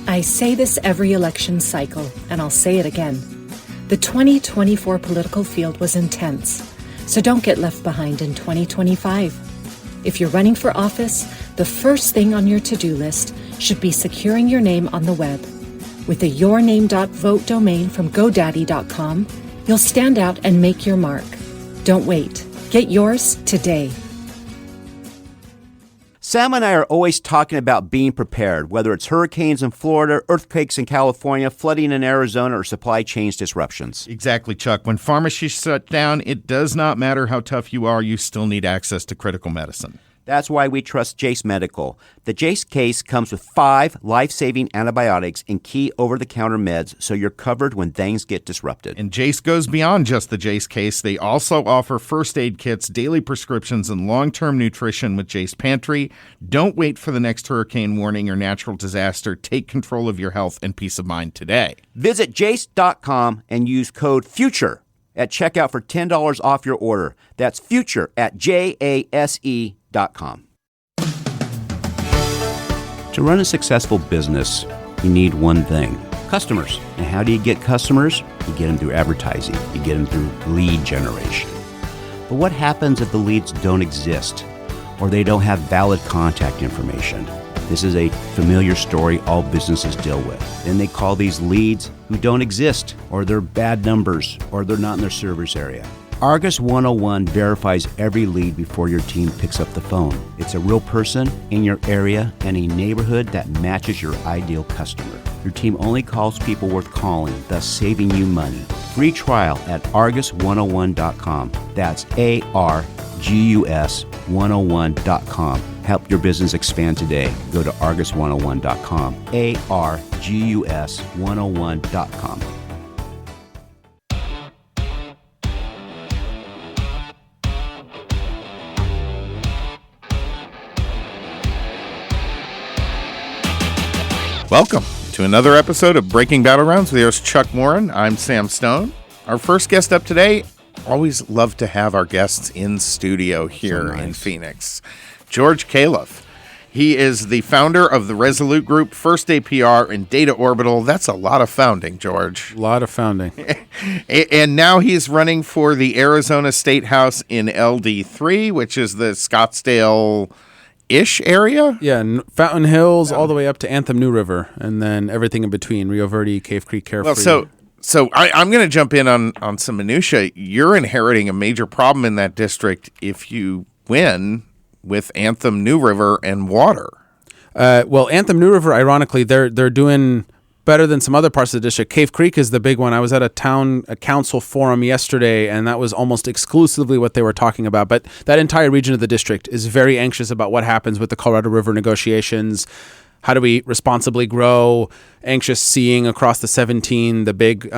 I say this every election cycle, and I'll say it again. The 2024 political field was intense, so don't get left behind in 2025. If you're running for office, the first thing on your to-do list should be securing your name on the web. With a yourname.vote domain from GoDaddy.com, you'll stand out and make your mark. Don't wait. Get yours today. Sam and I are always talking about being prepared, whether it's hurricanes in Florida, earthquakes in California, flooding in Arizona, or supply chain disruptions. Exactly, Chuck. When pharmacies shut down, it does not matter how tough you are, you still need access to critical medicine. That's why we trust Jace Medical. The Jace case comes with 5 life-saving antibiotics and key over-the-counter meds, so you're covered when things get disrupted. And Jace goes beyond just the Jace case. They also offer first aid kits, daily prescriptions, and long-term nutrition with Jace Pantry. Don't wait for the next hurricane warning or natural disaster. Take control of your health and peace of mind today. Visit jace.com and use code FUTURE at checkout for $10 off your order. That's FUTURE at JASE.com. To run a successful business, you need one thing: customers. And how do you get customers? You get them through advertising. You get them through lead generation. But what happens if the leads don't exist or they don't have valid contact information? This is a familiar story all businesses deal with. Then they call these leads who don't exist, or they're bad numbers, or they're not in their service area. Argus 101 verifies every lead before your team picks up the phone. It's a real person in your area and a neighborhood that matches your ideal customer. Your team only calls people worth calling, thus saving you money. Free trial at argus101.com. That's ARGUS101.com. Help your business expand today. Go to argus101.com. ARGUS101.com. Welcome to another episode of Breaking Battlegrounds with yours, Chuck Warren. I'm Sam Stone. Our first guest up today, always love to have our guests in studio here in Phoenix. George Khalaf. He is the founder of the Resolute Group, First Day PR, and Data Orbital. That's a lot of founding, George. A lot of founding. And now he's running for the Arizona State House in LD3, which is the Scottsdale-ish area? Yeah, Fountain Hills all the way up to Anthem, New River, and then everything in between, Rio Verde, Cave Creek, Carefree. Well, so I'm going to jump in on some minutia. You're inheriting a major problem in that district if you win with Anthem, New River, and water. Well, Anthem, New River, ironically, they're doing better than some other parts of the district. Cave Creek is the big one. I was at a council forum yesterday, and that was almost exclusively what they were talking about. But that entire region of the district is very anxious about what happens with the Colorado River negotiations. How do we responsibly grow? Anxious seeing across the 17 the big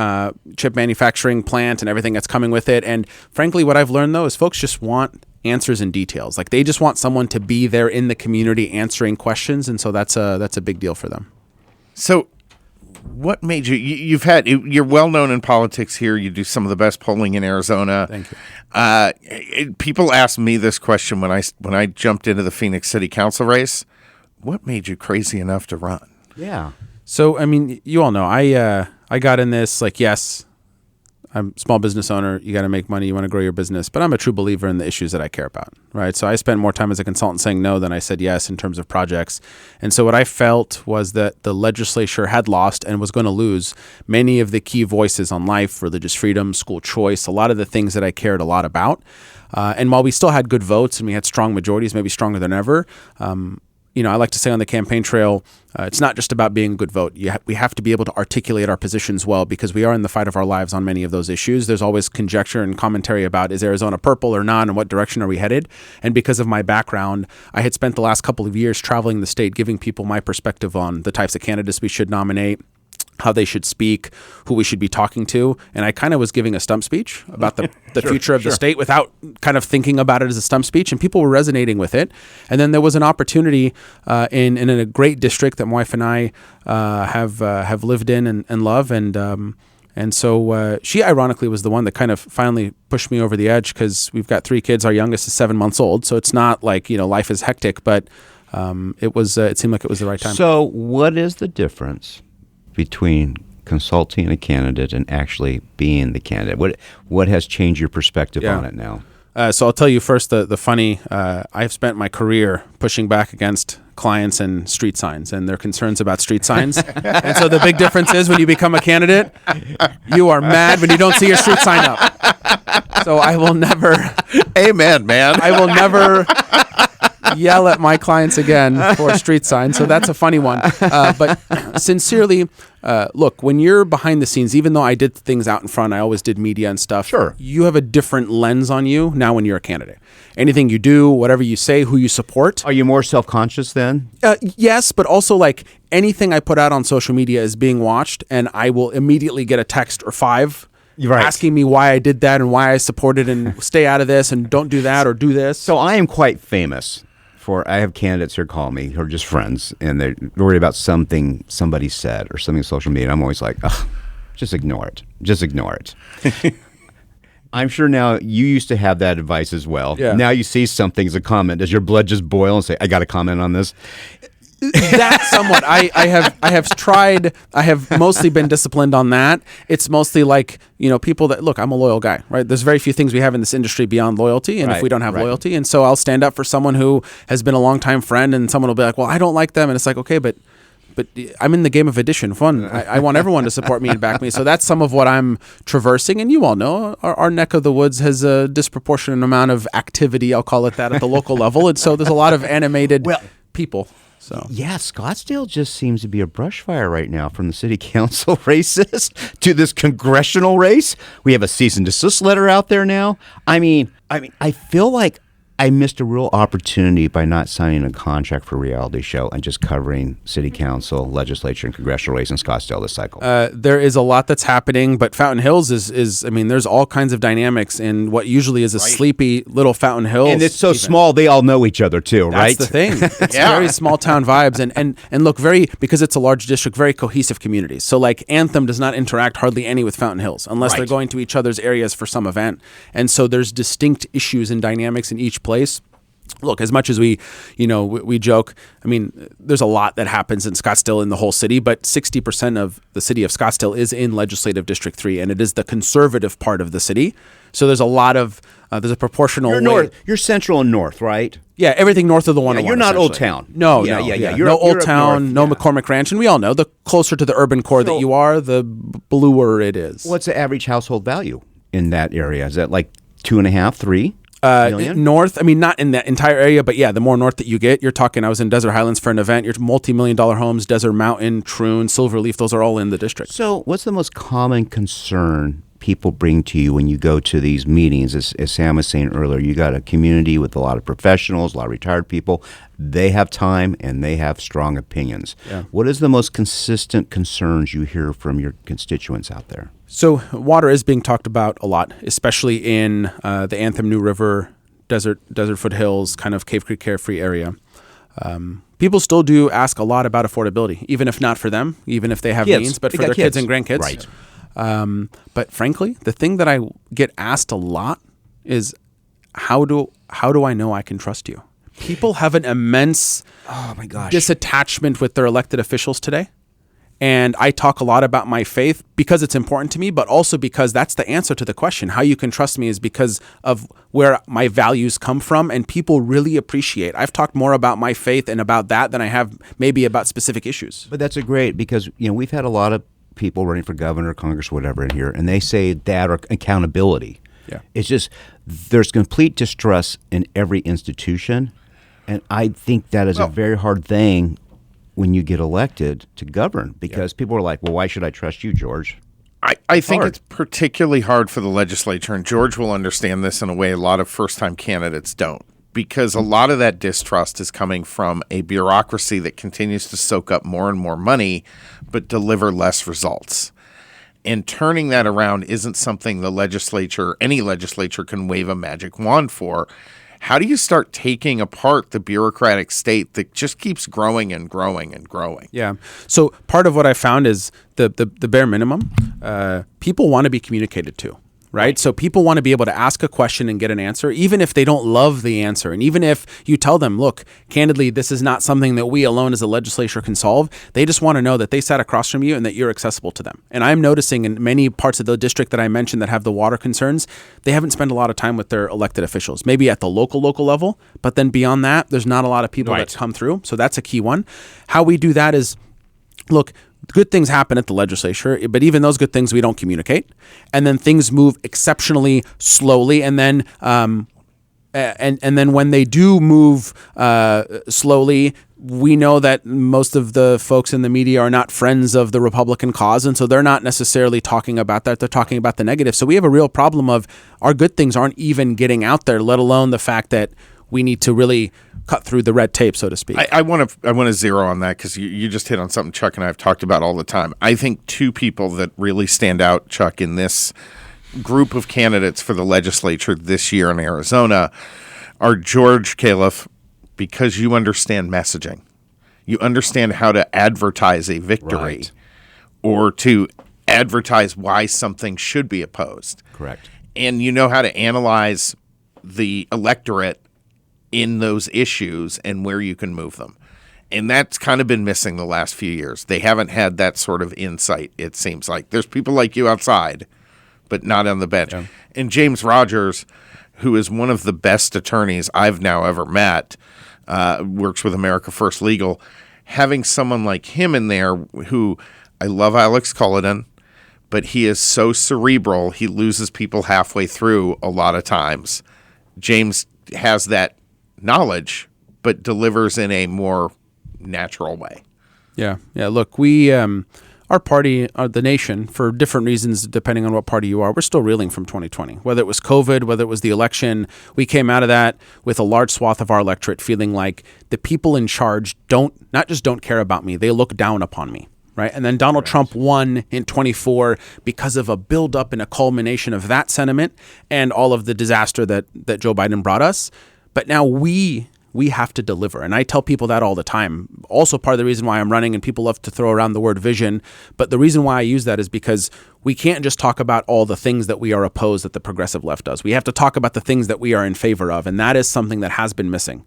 chip manufacturing plant and everything that's coming with it. And frankly, what I've learned, though, is folks just want answers and details. Like, they just want someone to be there in the community answering questions, and so that's a big deal for them. So what made you're well known in politics here. You do some of the best polling in Arizona. Thank you. People ask me this question when I jumped into the Phoenix City Council race. What made you crazy enough to run? Yeah. So, I mean, you all know, I got in this, like, yes, I'm a small business owner. You got to make money. You want to grow your business. But I'm a true believer in the issues that I care about, right? So I spent more time as a consultant saying no than I said yes in terms of projects. And so what I felt was that the legislature had lost and was going to lose many of the key voices on life, religious freedom, school choice, a lot of the things that I cared a lot about. And while we still had good votes and we had strong majorities, maybe stronger than ever, I like to say on the campaign trail, it's not just about being a good vote. We have to be able to articulate our positions well, because we are in the fight of our lives on many of those issues. There's always conjecture and commentary about, is Arizona purple or not, and what direction are we headed? And because of my background, I had spent the last couple of years traveling the state, giving people my perspective on the types of candidates we should nominate, how they should speak, who we should be talking to. And I kind of was giving a stump speech about the future of the state without kind of thinking about it as a stump speech, and people were resonating with it. And then there was an opportunity in a great district that my wife and I have lived in and love. And so she ironically was the one that kind of finally pushed me over the edge, because we've got 3 kids. Our youngest is 7 months old. So it's not like, life is hectic, but it seemed like it was the right time. So what is the difference between consulting a candidate and actually being the candidate? What has changed your perspective on it now? So I'll tell you first the funny, I've spent my career pushing back against clients and street signs and their concerns about street signs. And so the big difference is when you become a candidate, you are mad when you don't see your street sign up. So I will never... Amen, man. I will never yell at my clients again for street signs. So that's a funny one. But sincerely, look, when you're behind the scenes, even though I did things out in front, I always did media and stuff. Sure. You have a different lens on you now when you're a candidate. Anything you do, whatever you say, who you support. Are you more self-conscious then? Yes, but also like anything I put out on social media is being watched, and I will immediately get a text or 5 asking me why I did that and why I supported and stay out of this and don't do that or do this. So I am quite famous for, I have candidates who call me who are just friends and they're worried about something somebody said or something on social media. I'm always like, ugh, just ignore it. Just ignore it. I'm sure now you used to have that advice as well. Yeah. Now you see something as a comment. Does your blood just boil and say, I got to comment on this? That somewhat. I have tried. I have mostly been disciplined on that. It's mostly like, people that, look, I'm a loyal guy, right? There's very few things we have in this industry beyond loyalty. And if we don't have loyalty, and so I'll stand up for someone who has been a longtime friend, and someone will be like, well, I don't like them. And it's like, okay, but I'm in the game of addition. Fun. I want everyone to support me and back me. So that's some of what I'm traversing. And you all know our neck of the woods has a disproportionate amount of activity, I'll call it that, at the local level. And so there's a lot of animated people. So yeah, Scottsdale just seems to be a brush fire right now, from the city council races to this congressional race. We have a cease and desist letter out there now. I mean, I feel like I missed a real opportunity by not signing a contract for a reality show and just covering city council, legislature, and congressional race in Scottsdale this cycle. There is a lot that's happening, but Fountain Hills is there's all kinds of dynamics in what usually is a sleepy little Fountain Hills. And it's so small, they all know each other too, right? That's the thing. It's very small town vibes and look, because it's a large district, very cohesive communities. So like Anthem does not interact hardly any with Fountain Hills unless they're going to each other's areas for some event. And so there's distinct issues and dynamics in each place. Look, as much as we joke, there's a lot that happens in Scottsdale in the whole city, but 60% of the city of Scottsdale is in Legislative District 3, and it is the conservative part of the city. So there's a lot of, there's a proportional You're central and north, right? Yeah, everything north of the 101. You're not Old Town. No. You're no up Old Town, north, no McCormick Ranch, and we all know the closer to the urban core that you are, the bluer it is. What's the average household value in that area? Is that like 2.5, 3? North, not in that entire area, but yeah, the more north that you get, you're talking, I was in Desert Highlands for an event, your multi-million-dollar homes, Desert Mountain, Troon, Silverleaf, those are all in the district. So what's the most common concern people bring to you when you go to these meetings? As Sam was saying earlier, you got a community with a lot of professionals, a lot of retired people. They have time and they have strong opinions. Yeah. What is the most consistent concerns you hear from your constituents out there? So water is being talked about a lot, especially in the Anthem, New River, Desert Foothills, kind of Cave Creek, Carefree area. People still do ask a lot about affordability, even if not for them, even if they have means, but for their kids and grandkids. Right. But frankly, the thing that I get asked a lot is, how do I know I can trust you? People have an immense disattachment with their elected officials today. And I talk a lot about my faith because it's important to me, but also because that's the answer to the question. How you can trust me is because of where my values come from, and people really appreciate. I've talked more about my faith and about that than I have maybe about specific issues. But that's great, because we've had a lot of people running for governor, Congress, whatever in here, and they say that or accountability. Yeah. It's just there's complete distrust in every institution, and I think that is a very hard thing when you get elected to govern, because people are like, well, why should I trust you, George? I think it's particularly hard for the legislature, and George will understand this in a way a lot of first-time candidates don't, because a lot of that distrust is coming from a bureaucracy that continues to soak up more and more money but deliver less results. And turning that around isn't something the legislature, any legislature, can wave a magic wand for. How do you start taking apart the bureaucratic state that just keeps growing and growing and growing? Yeah. So part of what I found is the bare minimum. People want to be communicated to, right? So people want to be able to ask a question and get an answer, even if they don't love the answer. And even if you tell them, look, candidly, this is not something that we alone as a legislature can solve. They just want to know that they sat across from you and that you're accessible to them. And I'm noticing in many parts of the district that I mentioned that have the water concerns, they haven't spent a lot of time with their elected officials, maybe at the local level, but then beyond that, there's not a lot of people that come through. So that's a key one. How we do that is, look, good things happen at the legislature, but even those good things we don't communicate, and then things move exceptionally slowly. And then, and then when they do move slowly, we know that most of the folks in the media are not friends of the Republican cause, and so they're not necessarily talking about that. They're talking about the negative. So we have a real problem of our good things aren't even getting out there, let alone the fact that we need to really cut through the red tape, so to speak. I want to zero on that because you just hit on something Chuck and I have talked about all the time. I think two people that really stand out, Chuck, in this group of candidates for the legislature this year in Arizona are George Khalaf, because you understand messaging. You understand how to advertise a victory or to advertise why something should be opposed. Correct. And you know how to analyze the electorate in those issues and where you can move them. And that's kind of been missing the last few years. They haven't had that sort of insight, it seems like. There's people like you outside, but not on the bench. Yeah. And James Rogers, who is one of the best attorneys I've now ever met, works with America First Legal, having someone like him in there who, I love Alex Culloden, but he is so cerebral, he loses people halfway through a lot of times. James has that knowledge, but delivers in a more natural way. Yeah. Look, we, our party, the nation, for different reasons, depending on what party you are, we're still reeling from 2020. Whether it was COVID, whether it was the election, we came out of that with a large swath of our electorate feeling like the people in charge not just don't care about me, they look down upon me. Right. And then Donald Trump won in 24 because of a buildup and a culmination of that sentiment and all of the disaster that Joe Biden brought us. But now we have to deliver. And I tell people that all the time. Also part of the reason why I'm running, and people love to throw around the word vision, but the reason why I use that is because we can't just talk about all the things that we are opposed that the progressive left does. We have to talk about the things that we are in favor of. And that is something that has been missing.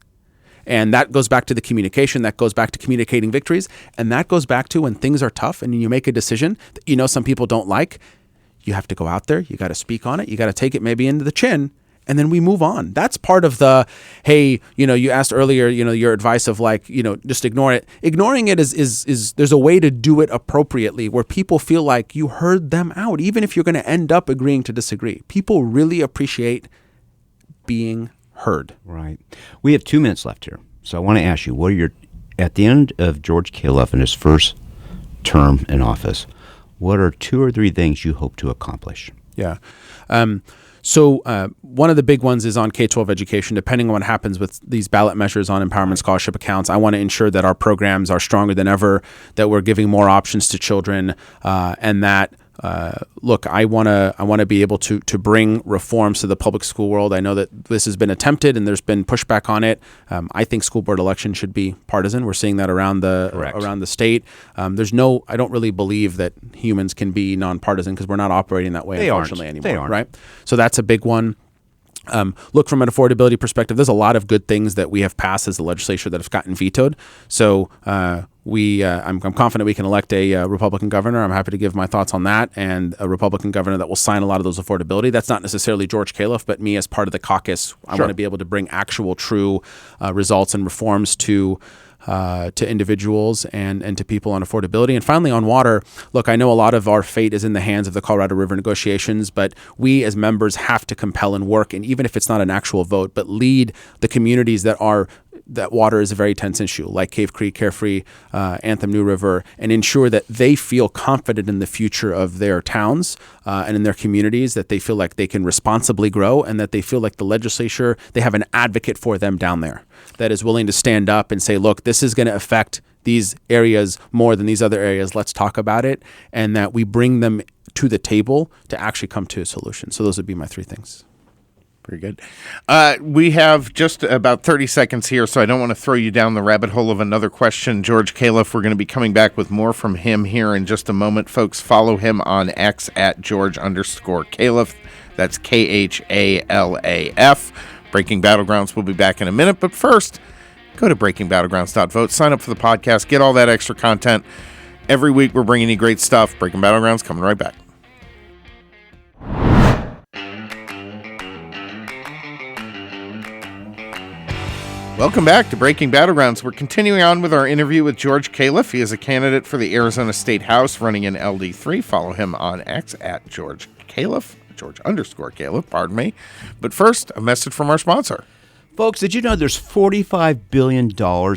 And that goes back to the communication, that goes back to communicating victories, and that goes back to when things are tough and you make a decision that some people don't like, you have to go out there, you got to speak on it, you got to take it maybe into the chin, and then we move on. That's part of the, hey, you asked earlier, your advice of just ignore it. Ignoring it is there's a way to do it appropriately where people feel like you heard them out, even if you're going to end up agreeing to disagree. People really appreciate being heard. Right. We have 2 minutes left here. So I want to ask you, at the end of George Khalaf in his first term in office, what are 2 or 3 things you hope to accomplish? Yeah. So one of the big ones is on K-12 education. Depending on what happens with these ballot measures on empowerment scholarship accounts, I want to ensure that our programs are stronger than ever, that we're giving more options to children, and that look, I want to be able to bring reforms to the public school world. I know that this has been attempted and there's been pushback on it. I think school board elections should be partisan. We're seeing that around the state. I don't really believe that humans can be nonpartisan because we're not operating that way, unfortunately, anymore. They aren't. Right? So that's a big one. Look, from an affordability perspective, there's a lot of good things that we have passed as the legislature that have gotten vetoed. So I'm confident we can elect a Republican governor. I'm happy to give my thoughts on that, and a Republican governor that will sign a lot of those affordability. That's not necessarily George Khalaf, but me as part of the caucus. I want to be able to bring actual, true results and reforms to individuals and to people on affordability. And finally, on water, look, I know a lot of our fate is in the hands of the Colorado River negotiations, but we as members have to compel and work, and even if it's not an actual vote, but lead the communities that water is a very tense issue, like Cave Creek, Carefree, Anthem, New River, and ensure that they feel confident in the future of their towns and in their communities, that they feel like they can responsibly grow, and that they feel like the legislature, they have an advocate for them down there that is willing to stand up and say, look, this is going to affect these areas more than these other areas. Let's talk about it, and that we bring them to the table to actually come to a solution. So those would be my 3 things. Very good. We have just about 30 seconds here, so I don't want to throw you down the rabbit hole of another question. George Khalaf, we're going to be coming back with more from him here in just a moment. Folks, follow him on X at George_Khalaf. That's KHALAF. Breaking Battlegrounds will be back in a minute, but first, go to breakingbattlegrounds.vote, sign up for the podcast, get all that extra content. Every week we're bringing you great stuff. Breaking Battlegrounds coming right back. Welcome back to Breaking Battlegrounds. We're continuing on with our interview with George Khalaf. He is a candidate for the Arizona State House running in LD3. Follow him on X at George Khalaf, George_Khalaf, pardon me. But first, a message from our sponsor. Folks, did you know there's $45 billion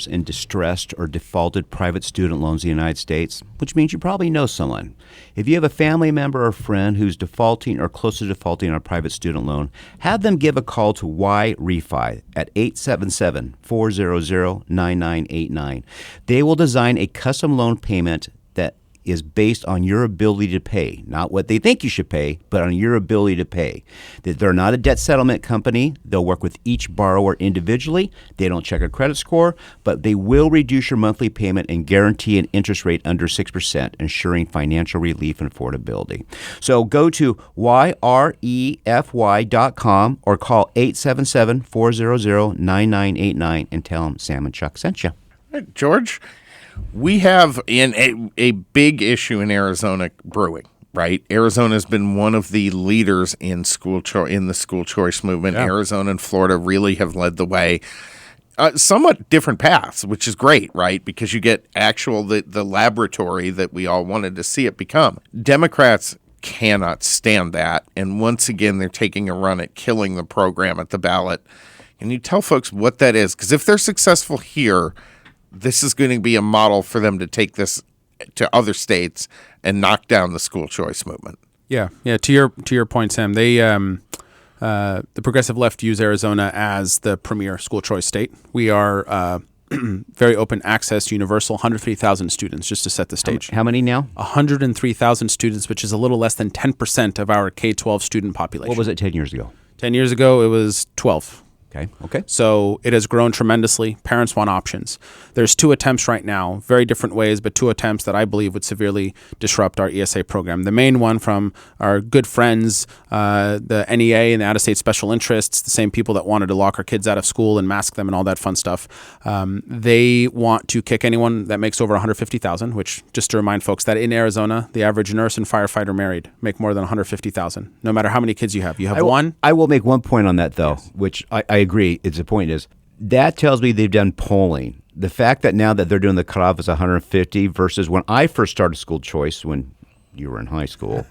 in distressed or defaulted private student loans in the United States? Which means you probably know someone. If you have a family member or friend who's defaulting or close to defaulting on a private student loan, have them give a call to Y-Refi at 877-400-9989. They will design a custom loan payment that is based on your ability to pay, not what they think you should pay, but on your ability to pay. They're not a debt settlement company. They'll work with each borrower individually. They don't check a credit score, but they will reduce your monthly payment and guarantee an interest rate under 6%, ensuring financial relief and affordability. So go to yrefy.com or call 877-400-9989 and tell them Sam and Chuck sent you. George, we have a big issue in Arizona brewing, right? Arizona has been one of the leaders in the school choice movement. Yeah. Arizona and Florida really have led the way. Somewhat different paths, which is great, right? Because you get the laboratory that we all wanted to see it become. Democrats cannot stand that. And once again, they're taking a run at killing the program at the ballot. Can you tell folks what that is? Because if they're successful here, this is going to be a model for them to take this to other states and knock down the school choice movement. Yeah. To your point, Sam, they the progressive left use Arizona as the premier school choice state. We are very open access, universal, 150,000 students, just to set the stage. How many now? 103,000 students, which is a little less than 10% of our K-12 student population. What was it 10 years ago? 10 years ago, it was 12. Okay. So it has grown tremendously. Parents want options. There's 2 attempts right now, very different ways, but 2 attempts that I believe would severely disrupt our ESA program. The main one from our good friends, the NEA and the out-of-state special interests, the same people that wanted to lock our kids out of school and mask them and all that fun stuff. They want to kick anyone that makes over $150,000, which, just to remind folks, that in Arizona, the average nurse and firefighter married make more than $150,000, no matter how many kids you have. You have one. I will make one point on that, though, yes. Which I agree. The point is, that tells me they've done polling. The fact that now that they're doing the cutoff is 150 versus when I first started school choice, when you were in high school,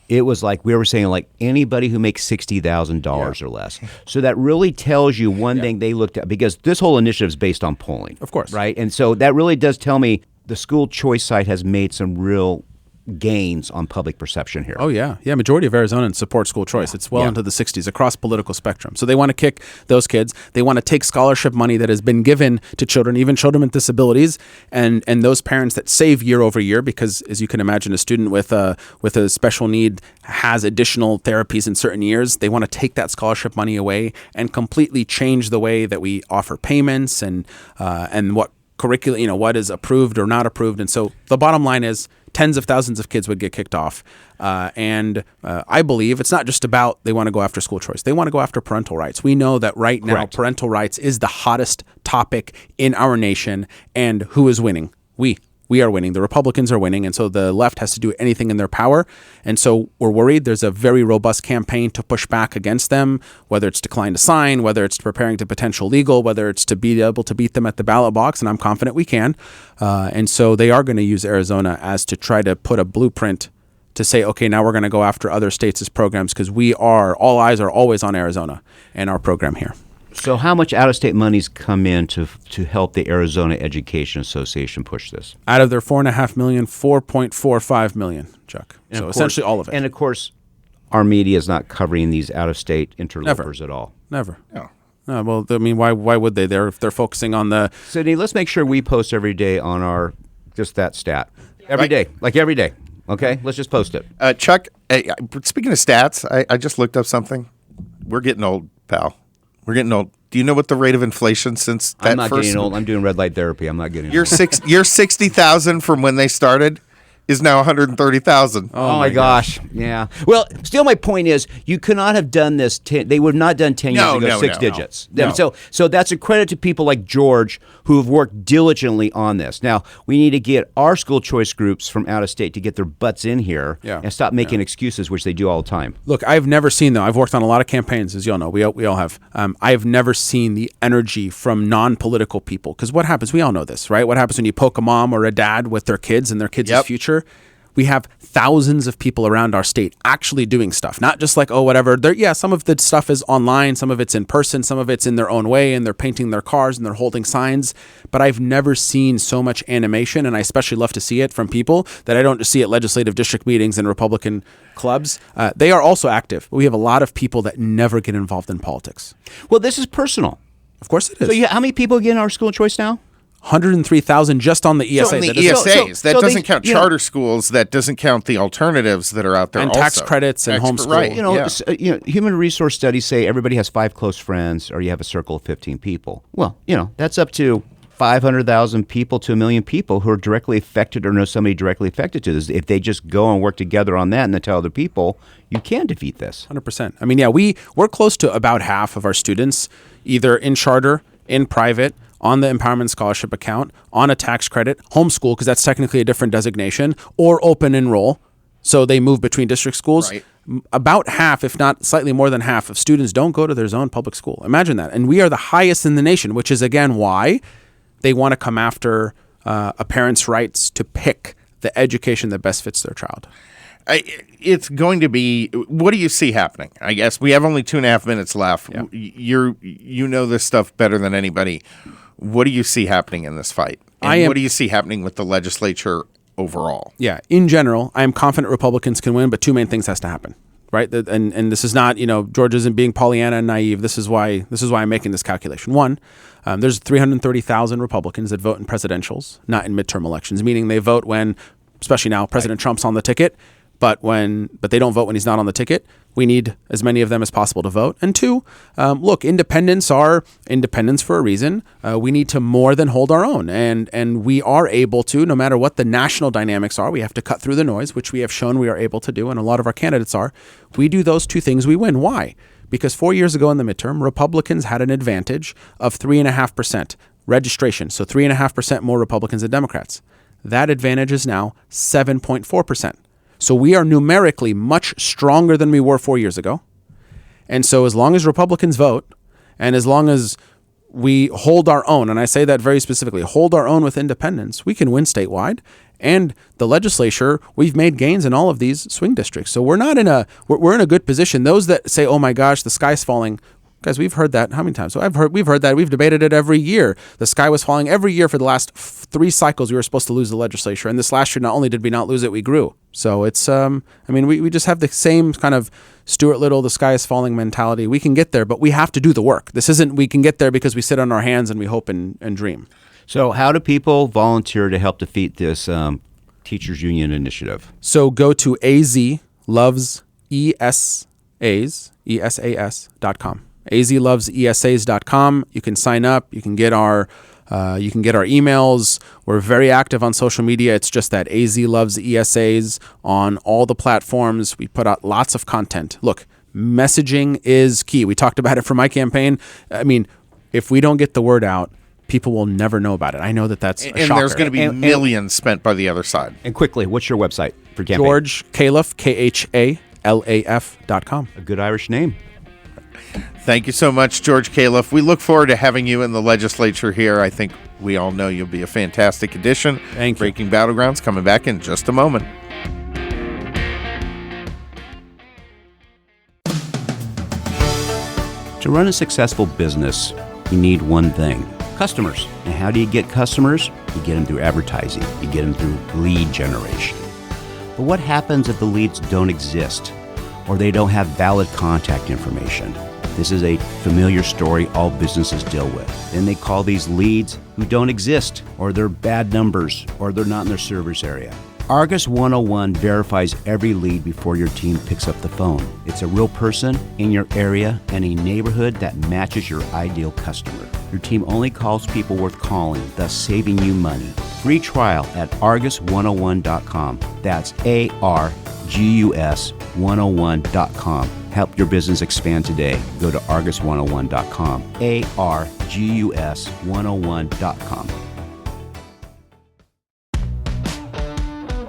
it was like we were saying, like anybody who makes $60,000 or less. So that really tells you one thing they looked at, because this whole initiative is based on polling. Of course. Right? And so that really does tell me the school choice side has made some real gains on public perception here. Oh, yeah. Yeah, majority of Arizonans support school choice. It's well into the 60s across political spectrum. So they want to kick those kids. They want to take scholarship money that has been given to children, even children with disabilities, and those parents that save year over year, because as you can imagine, a student with a special need has additional therapies in certain years. They want to take that scholarship money away and completely change the way that we offer payments and what curriculum, what is approved or not approved. And so the bottom line is tens of thousands of kids would get kicked off. And I believe it's not just about they want to go after school choice. They want to go after parental rights. We know that right now parental rights is the hottest topic in our nation. And who is winning? We are winning. The Republicans are winning. And so the left has to do anything in their power. And so we're worried there's a very robust campaign to push back against them, whether it's decline to sign, whether it's preparing to potential legal, whether it's to be able to beat them at the ballot box. And I'm confident we can. And so they are going to use Arizona as to try to put a blueprint to say, okay, now we're going to go after other states as programs, because all eyes are always on Arizona and our program here. So how much out-of-state money's come in to help the Arizona Education Association push this? Out of their $4.5 million, $4.45 million, Chuck. And so essentially all of it. And of course, our media is not covering these out-of-state interlopers at all. Never. No. No. Well, I mean, why would they? They're focusing on the... Sydney, let's make sure we post every day on our, just that stat. Every day. Okay? Let's just post it. Chuck, speaking of stats, I just looked up something. We're getting old, pal. We're getting old. Do you know what the rate of inflation since that first? I'm not getting old. I'm doing red light therapy. I'm not getting old. You're 60,000 from when they started. is now 130,000. Oh my gosh. Yeah. Well, still my point is you could not have done this. They would have not done 10 years ago, six digits. No. So that's a credit to people like George who have worked diligently on this. Now, we need to get our school choice groups from out of state to get their butts in here and stop making excuses, which they do all the time. Look, I've never seen, though, I've worked on a lot of campaigns, as you all know. We all have. I've never seen the energy from non-political people. Because what happens, we all know this, right? What happens when you poke a mom or a dad with their kids and their kids' future? We have thousands of people around our state actually doing stuff, not just like, oh, whatever. Some of the stuff is online, some of it's in person, some of it's in their own way, and they're painting their cars and they're holding signs. But I've never seen so much animation, and I especially love to see it from people that I don't just see at legislative district meetings and Republican clubs. They are also active, but we have a lot of people that never get involved in politics. Well, this is personal. Of course it is. So how many people get in our school choice now? 103,000 just on the ESA. So on the ESAs. That doesn't count charter schools. That doesn't count the alternatives that are out there and also. Tax credits and homeschool. Right. Human resource studies say everybody has 5 close friends or you have a circle of 15 people. Well, that's up to 500,000 people to 1 million people who are directly affected or know somebody directly affected to this. If they just go and work together on that and then tell other people, you can defeat this. 100%. I mean, we're close to about half of our students either in charter, in private, on the Empowerment Scholarship account, on a tax credit, homeschool, because that's technically a different designation, or open enroll. So they move between district schools. Right. About half, if not slightly more than half, of students don't go to their own public school. Imagine that. And we are the highest in the nation, which is, again, why they want to come after a parent's rights to pick the education that best fits their child. It's going to be. What do you see happening? I guess we have only 2.5 minutes left. Yeah. You know this stuff better than anybody. What do you see happening in this fight? And what do you see happening with the legislature overall? Yeah, in general, I am confident Republicans can win, but 2 main things has to happen, right? And this is not, George isn't being Pollyanna and naive. This is why I'm making this calculation. One, there's 330,000 Republicans that vote in presidentials, not in midterm elections, meaning they vote when, especially now, President Trump's on the ticket. But they don't vote when he's not on the ticket. We need as many of them as possible to vote. And 2, look, independents are independents for a reason. We need to more than hold our own. And we are able to, no matter what the national dynamics are, we have to cut through the noise, which we have shown we are able to do, and a lot of our candidates are. We do those 2 things, we win. Why? Because 4 years ago in the midterm, Republicans had an advantage of 3.5% registration. So 3.5% more Republicans than Democrats. That advantage is now 7.4%. So we are numerically much stronger than we were 4 years ago. And so as long as Republicans vote, and as long as we hold our own, and I say that very specifically, hold our own with independents, we can win statewide. And the legislature, we've made gains in all of these swing districts. So we're in a good position. Those that say, oh my gosh, the sky's falling, guys, we've heard that how many times? So we've heard that. We've debated it every year. The sky was falling every year for the last 3 cycles. We were supposed to lose the legislature. And this last year, not only did we not lose it, we grew. So it's, we just have the same kind of Stuart Little, the sky is falling mentality. We can get there, but we have to do the work. This isn't we can get there because we sit on our hands and we hope and dream. So how do people volunteer to help defeat this teachers union initiative? So go to azlovesesas.com. azlovesesas.com. You can sign up. You can get our emails. We're very active on social media. It's just that AZ Loves ESAs on all the platforms. We put out lots of content. Look, messaging is key. We talked about it for my campaign. I mean, if we don't get the word out, people will never know about it. I know that's a shocker. And there's going to be millions spent by the other side. And quickly, what's your website for campaign? George Khalaf, KHALAF.com. A good Irish name. Thank you so much, George Khalaf. We look forward to having you in the legislature here. I think we all know you'll be a fantastic addition. Thank you. Breaking Battlegrounds coming back in just a moment. To run a successful business, you need one thing: customers. And how do you get customers? You get them through advertising. You get them through lead generation. But what happens if the leads don't exist or they don't have valid contact information? This is a familiar story all businesses deal with. Then they call these leads who don't exist, or they're bad numbers, or they're not in their service area. Argus 101 verifies every lead before your team picks up the phone. It's a real person in your area and a neighborhood that matches your ideal customer. Your team only calls people worth calling, thus saving you money. Free trial at argus101.com. That's ARGUS101.com. Help your business expand today. Go to argus101.com. ARGUS101.com.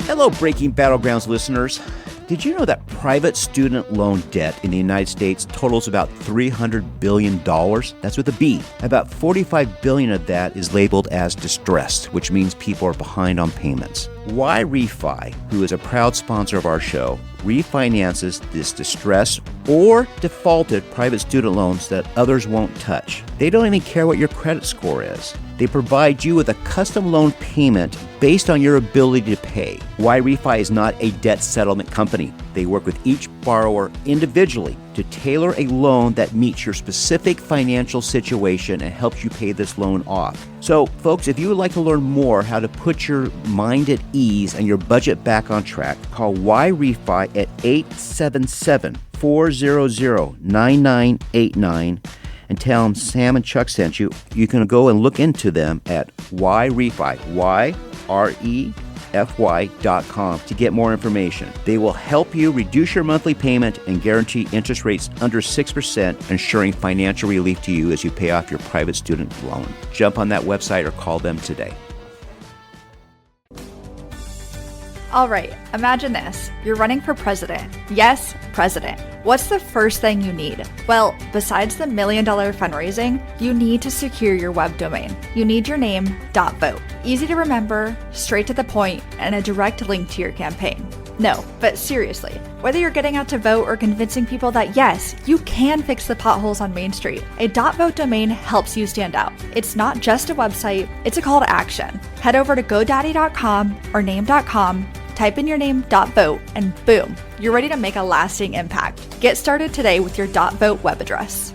Hello, Breaking Battlegrounds listeners. Did you know that private student loan debt in the United States totals about $300 billion? That's with a B. About $45 billion of that is labeled as distressed, which means people are behind on payments. Why Refi, who is a proud sponsor of our show, refinances this distressed or defaulted private student loans that others won't touch. They don't even care what your credit score is. They provide you with a custom loan payment based on your ability to pay. Why Refi is not a debt settlement company. They work with each borrower individually to tailor a loan that meets your specific financial situation and helps you pay this loan off. So, folks, if you would like to learn more how to put your mind at ease and your budget back on track, call Why Refi at 877-400-9989 and tell them Sam and Chuck sent you. You can go and look into them at YREFI, YREFY.com to get more information. They will help you reduce your monthly payment and guarantee interest rates under 6%, ensuring financial relief to you as you pay off your private student loan. Jump on that website or call them today. All right, imagine this. You're running for president. Yes, president. What's the first thing you need? Well, besides the $1 million fundraising, you need to secure your web domain. You need your name, .vote. Easy to remember, straight to the point, and a direct link to your campaign. No, but seriously, whether you're getting out to vote or convincing people that yes, you can fix the potholes on Main Street, a .vote domain helps you stand out. It's not just a website, it's a call to action. Head over to GoDaddy.com or name.com, type in your name, .vote, and boom, you're ready to make a lasting impact. Get started today with your .vote web address.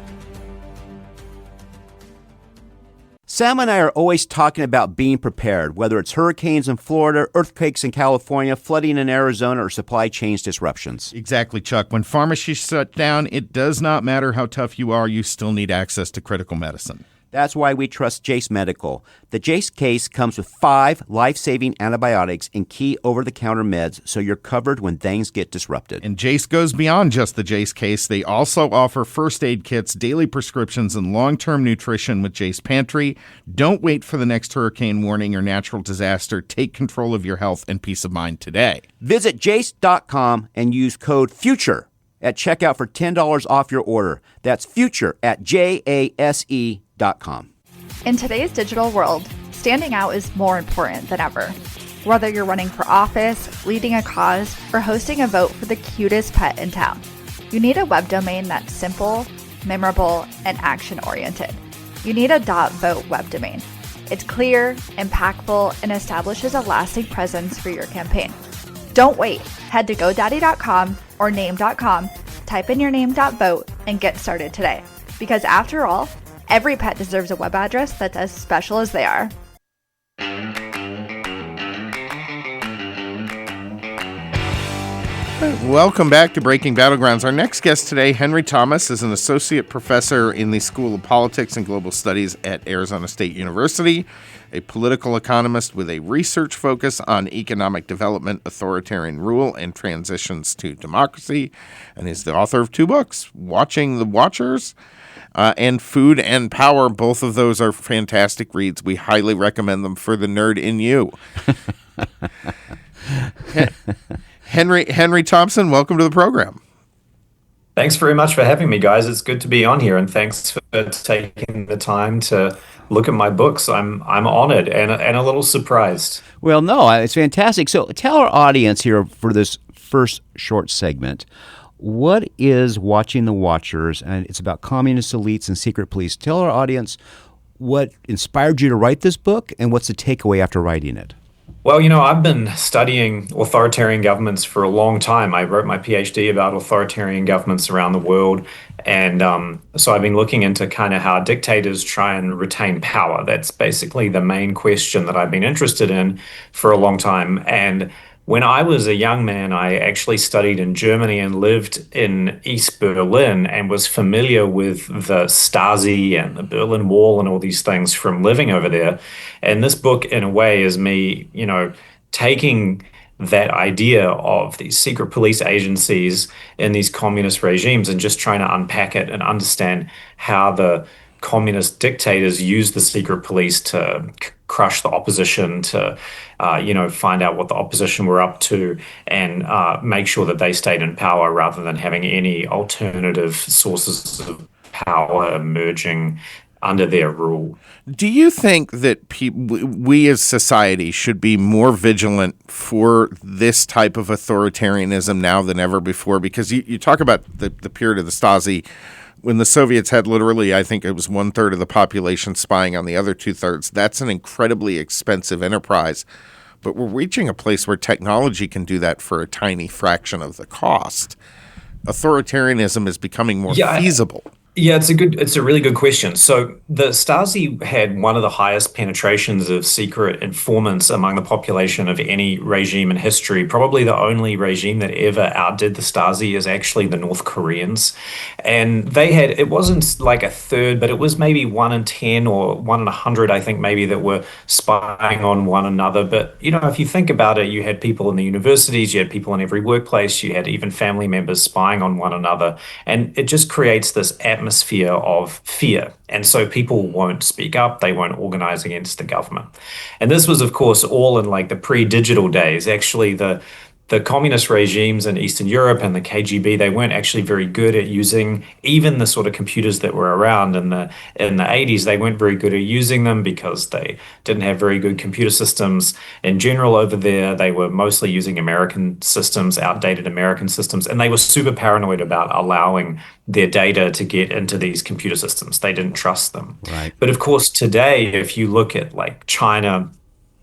Sam and I are always talking about being prepared, whether it's hurricanes in Florida, earthquakes in California, flooding in Arizona, or supply chain disruptions. Exactly, Chuck. When pharmacies shut down, it does not matter how tough you are, you still need access to critical medicine. That's why we trust Jace Medical. The Jace case comes with 5 life-saving antibiotics and key over-the-counter meds, so you're covered when things get disrupted. And Jace goes beyond just the Jace case. They also offer first aid kits, daily prescriptions, and long-term nutrition with Jace Pantry. Don't wait for the next hurricane warning or natural disaster. Take control of your health and peace of mind today. Visit jace.com and use code FUTURE at checkout for $10 off your order. That's FUTURE at JASE.com. In today's digital world, standing out is more important than ever. Whether you're running for office, leading a cause, or hosting a vote for the cutest pet in town, you need a web domain that's simple, memorable, and action-oriented. You need a .vote web domain. It's clear, impactful, and establishes a lasting presence for your campaign. Don't wait. Head to GoDaddy.com or name.com, type in your name, .vote, and get started today. Because after all, every pet deserves a web address that's as special as they are. Welcome back to Breaking Battlegrounds. Our next guest today, Henry Thomas, is an associate professor in the School of Politics and Global Studies at Arizona State University, a political economist with a research focus on economic development, authoritarian rule, and transitions to democracy, and is the author of 2 books, Watching the Watchers and Food and Power. Both of those are fantastic reads. We highly recommend them for the nerd in you. Henry Thompson, welcome to the program. Thanks very much for having me, guys. It's good to be on here, and thanks for taking the time to look at my books. I'm honored and a little surprised. Well, no, it's fantastic. So tell our audience here for this first short segment, what is Watching the Watchers? And it's about communist elites and secret police. Tell our audience what inspired you to write this book and what's the takeaway after writing it. Well, I've been studying authoritarian governments for a long time. I wrote my PhD about authoritarian governments around the world. And so I've been looking into kind of how dictators try and retain power. That's basically the main question that I've been interested in for a long time. And When I was a young man, I actually studied in Germany and lived in East Berlin and was familiar with the Stasi and the Berlin Wall and all these things from living over there. And this book, in a way, is me, taking that idea of these secret police agencies in these communist regimes and just trying to unpack it and understand how the communist dictators use the secret police to crush the opposition, to find out what the opposition were up to, and make sure that they stayed in power rather than having any alternative sources of power emerging under their rule. Do you think that we as society should be more vigilant for this type of authoritarianism now than ever before? Because you talk about the period of the Stasi, when the Soviets had literally, I think it was 1/3 of the population spying on the other 2/3. That's an incredibly expensive enterprise. But we're reaching a place where technology can do that for a tiny fraction of the cost. Authoritarianism is becoming more feasible. Yeah, it's a really good question. So the Stasi had one of the highest penetrations of secret informants among the population of any regime in history. Probably the only regime that ever outdid the Stasi is actually the North Koreans. And it wasn't like a third, but it was maybe 1 in 10 or 1 in 100, I think maybe, that were spying on one another. But, if you think about it, you had people in the universities, you had people in every workplace, you had even family members spying on one another. And it just creates this atmosphere of fear. And so people won't speak up, they won't organize against the government. And this was, of course, all in like the pre-digital days. Actually, the communist regimes in Eastern Europe and the KGB, they weren't actually very good at using even the sort of computers that were around in the 80s. They weren't very good at using them because they didn't have very good computer systems in general over there. They were mostly using American systems, outdated American systems, and they were super paranoid about allowing their data to get into these computer systems. They didn't trust them. Right. But of course, today, if you look at like China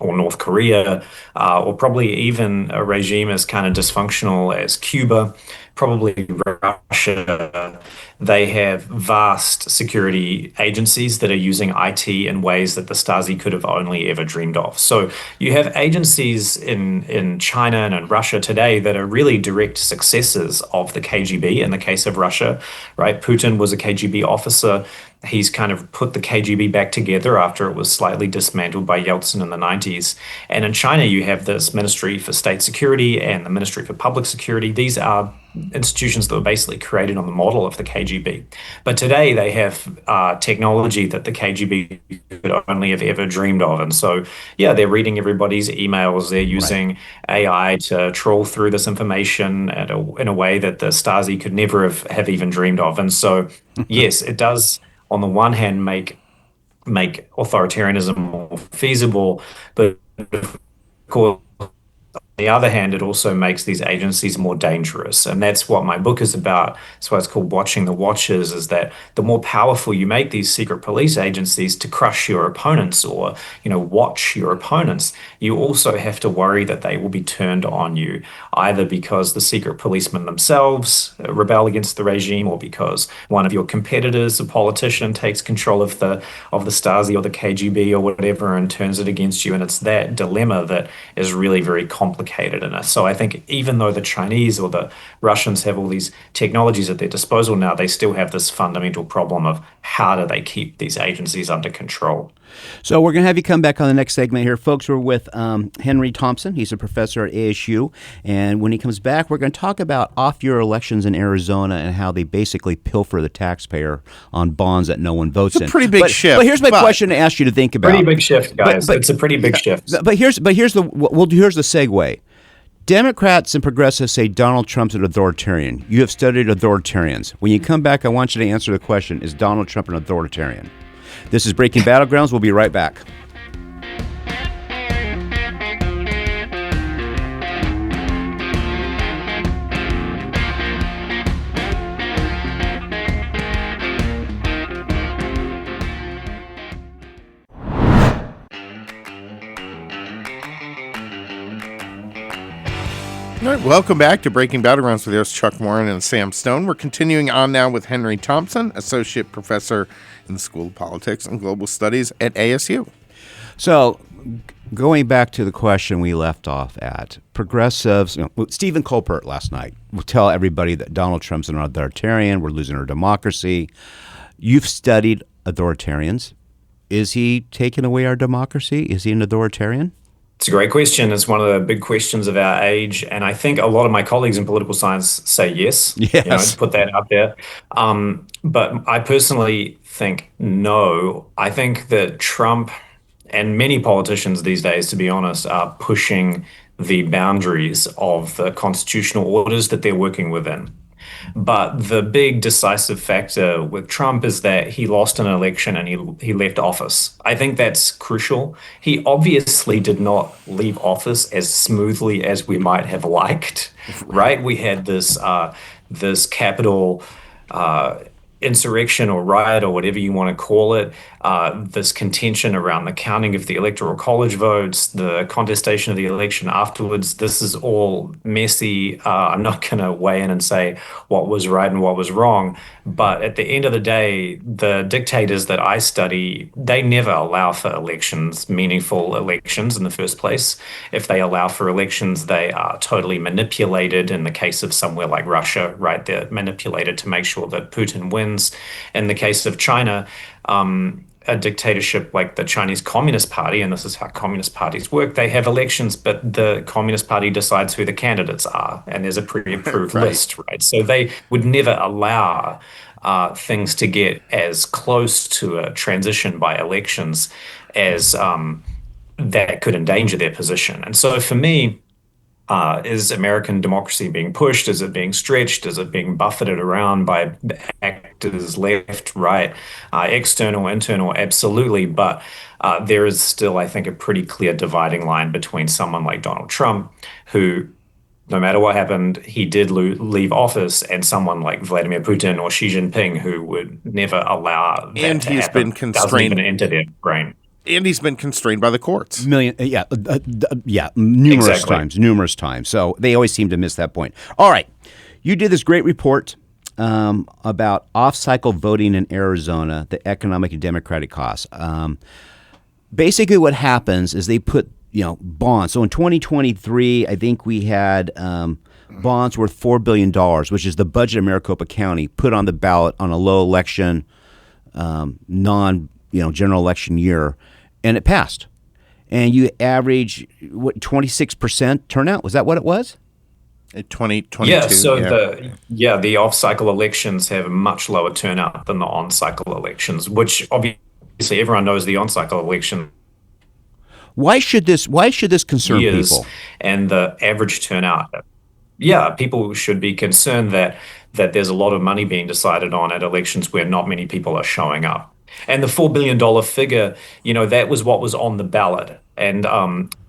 or North Korea, or probably even a regime as kind of dysfunctional as Cuba, probably Russia, they have vast security agencies that are using IT in ways that the Stasi could have only ever dreamed of. So you have agencies in China and in Russia today that are really direct successors of the KGB in the case of Russia, right? Putin was a KGB officer. He's kind of put the KGB back together after it was slightly dismantled by Yeltsin in the 90s. And in China, you have this Ministry for State Security and the Ministry for Public Security. These are institutions that were basically created on the model of the KGB. But today they have technology that the KGB could only have ever dreamed of. And so, yeah, they're reading everybody's emails. They're using AI to troll through this information in a way that the Stasi could never have even dreamed of. And so, yes, it does, on the one hand, make authoritarianism more feasible, but of course, on the other hand, it also makes these agencies more dangerous. And that's what my book is about. That's why it's called Watching the Watchers, is that the more powerful you make these secret police agencies to crush your opponents or, watch your opponents, you also have to worry that they will be turned on you, either because the secret policemen themselves rebel against the regime or because one of your competitors, a politician, takes control of the Stasi or the KGB or whatever and turns it against you. And it's that dilemma that is really very complicated. So I think even though the Chinese or the Russians have all these technologies at their disposal now, they still have this fundamental problem of how do they keep these agencies under control. So we're going to have you come back on the next segment here. Folks, we're with Henry Thomson. He's a professor at ASU. And when he comes back, we're going to talk about off-year elections in Arizona and how they basically pilfer the taxpayer on bonds that no one votes in. It's a pretty big shift. But here's my question to ask you to think about. Pretty big shift, guys. It's a pretty big shift. But here's the segue. Democrats and progressives say Donald Trump's an authoritarian. You have studied authoritarians. When you come back, I want you to answer the question, is Donald Trump an authoritarian? This is Breaking Battlegrounds. We'll be right back. All right, welcome back to Breaking Battlegrounds with yours, Chuck Morin and Sam Stone. We're continuing on now with Henry Thomson, Associate Professor in the School of Politics and Global Studies at ASU. So going back to the question we left off at, progressives, Stephen Colbert last night will tell everybody that Donald Trump's an authoritarian, we're losing our democracy. You've studied authoritarians. Is he taking away our democracy? Is he an authoritarian? It's a great question. It's one of the big questions of our age. And I think a lot of my colleagues in political science say yes. Yes. To put that out there. But I personally think no. I think that Trump and many politicians these days, to be honest, are pushing the boundaries of the constitutional orders that they're working within. But the big decisive factor with Trump is that he lost an election and he left office. I think that's crucial. He obviously did not leave office as smoothly as we might have liked, right? We had this Capitol insurrection or riot or whatever you want to call it, this contention around the counting of the electoral college votes, the contestation of the election afterwards. This is all messy. I'm not going to weigh in and say what was right and what was wrong. But at the end of the day, the dictators that I study, they never allow for elections, meaningful elections in the first place. If they allow for elections, they are totally manipulated. In the case of somewhere like Russia, right, they're manipulated to make sure that Putin wins. In the case of China, a dictatorship like the Chinese Communist Party, and this is how communist parties work, they have elections, but the Communist Party decides who the candidates are, and there's a pre-approved list, right? So they would never allow things to get as close to a transition by elections as that could endanger their position. And so for me, is American democracy being pushed? Is it being stretched? Is it being buffeted around by actors left, right, external, internal? Absolutely. But there is still, I think, a pretty clear dividing line between someone like Donald Trump, who, no matter what happened, he did leave office, and someone like Vladimir Putin or Xi Jinping, who would never allow that and to he's happen. been constrained. Doesn't even enter their brain. And he's been constrained by the courts. Numerous times. So they always seem to miss that point. All right. You did this great report about off-cycle voting in Arizona, the economic and democratic costs. Basically what happens is they put, bonds. So in 2023, I think we had bonds worth $4 billion, which is the budget of Maricopa County, put on the ballot on a low election, general election year. And it passed. And you average, 26% turnout? Was that what it was? 2022. Yeah, so the off-cycle elections have a much lower turnout than the on-cycle elections, which obviously everyone knows the on-cycle election. Why should this concern people? And the average turnout. Yeah, people should be concerned that there's a lot of money being decided on at elections where not many people are showing up. And the $4 billion figure, that was what was on the ballot. And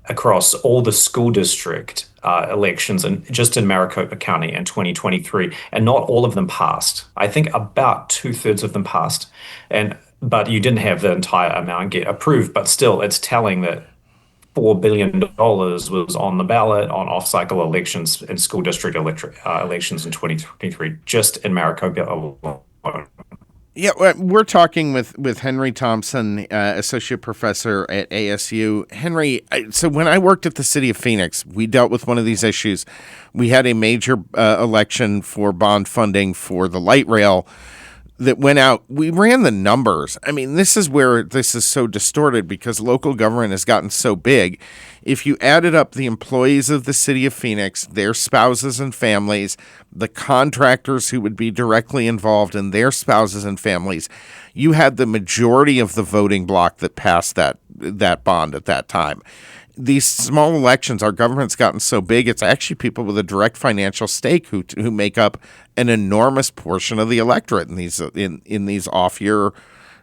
across all the school district elections, and just in Maricopa County in 2023, and not all of them passed. I think about 2/3 of them passed. But you didn't have the entire amount get approved. But still, it's telling that $4 billion was on the ballot on off-cycle elections and school district elections in 2023, just in Maricopa alone. Yeah, we're talking with Henry Thomson, associate professor at ASU. Henry, so when I worked at the city of Phoenix, we dealt with one of these issues. We had a major election for bond funding for the light rail that went out. We ran the numbers. I mean, this is where this is so distorted because local government has gotten so big. If you added up the employees of the city of Phoenix, their spouses and families, the contractors who would be directly involved and their spouses and families, you had the majority of the voting bloc that passed that bond at that time. These small elections, our government's gotten so big, it's actually people with a direct financial stake who make up an enormous portion of the electorate in these off-year,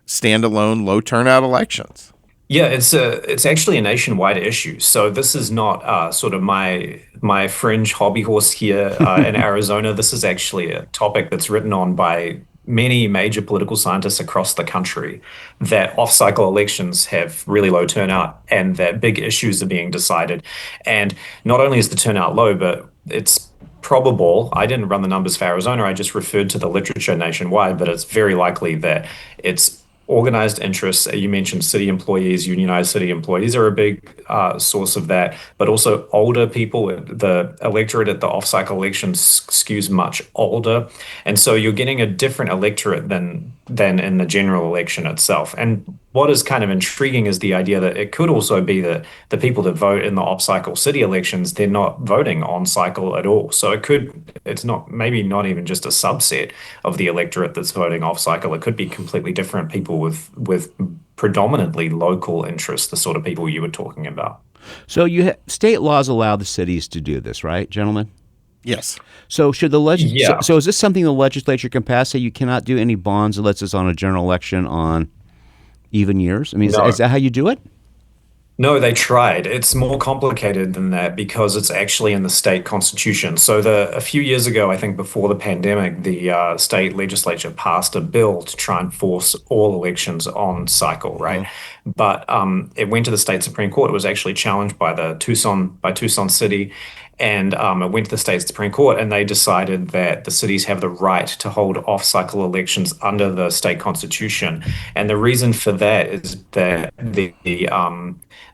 standalone, low turnout elections. Yeah, it's actually a nationwide issue. So this is not sort of my fringe hobby horse here in Arizona. This is actually a topic that's written on by many major political scientists across the country, that off-cycle elections have really low turnout and that big issues are being decided. And not only is the turnout low, but it's probable, I didn't run the numbers for Arizona, I just referred to the literature nationwide, but it's very likely that it's organized interests. You mentioned city employees, unionized city employees are a big source of that, but also older people. The electorate at the off-cycle elections skews much older, and so you're getting a different electorate than in the general election itself. And what is kind of intriguing is the idea that it could also be that the people that vote in the off-cycle city elections, they're not voting on cycle at all. So it's not, maybe not even just a subset of the electorate that's voting off cycle. It could be completely different people with predominantly local interests, the sort of people you were talking about. So state laws allow the cities to do this, right, gentlemen? Yes. So should Yeah. so is this something the legislature can pass? Say you cannot do any bonds unless it's on a general election on even years? I mean, No. is that how you do it? No, they tried. It's more complicated than that because it's actually in the state constitution. So a few years ago, I think before the pandemic, the state legislature passed a bill to try and force all elections on cycle, right? But it went to the state Supreme Court. It was actually challenged by Tucson City, and it went to the state Supreme Court, and they decided that the cities have the right to hold off-cycle elections under the state constitution. And the reason for that is that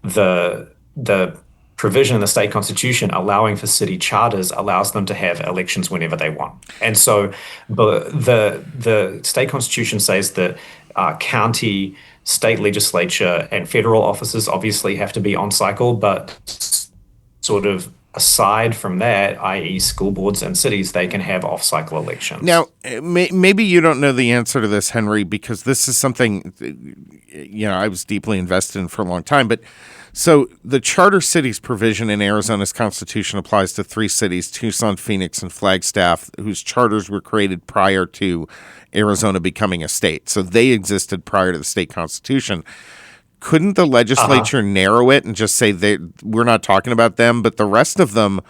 the provision in the state constitution allowing for city charters allows them to have elections whenever they want. And so the state constitution says that county, state legislature, and federal offices obviously have to be on cycle, but sort of aside from that, i.e. school boards and cities, they can have off-cycle elections. Now, maybe you don't know the answer to this, Henry, because this is something, I was deeply invested in for a long time. But so the charter cities provision in Arizona's constitution applies to 3 cities, Tucson, Phoenix, and Flagstaff, whose charters were created prior to Arizona becoming a state. So they existed prior to the state constitution. Couldn't the legislature narrow it and just say we're not talking about them, but the rest of them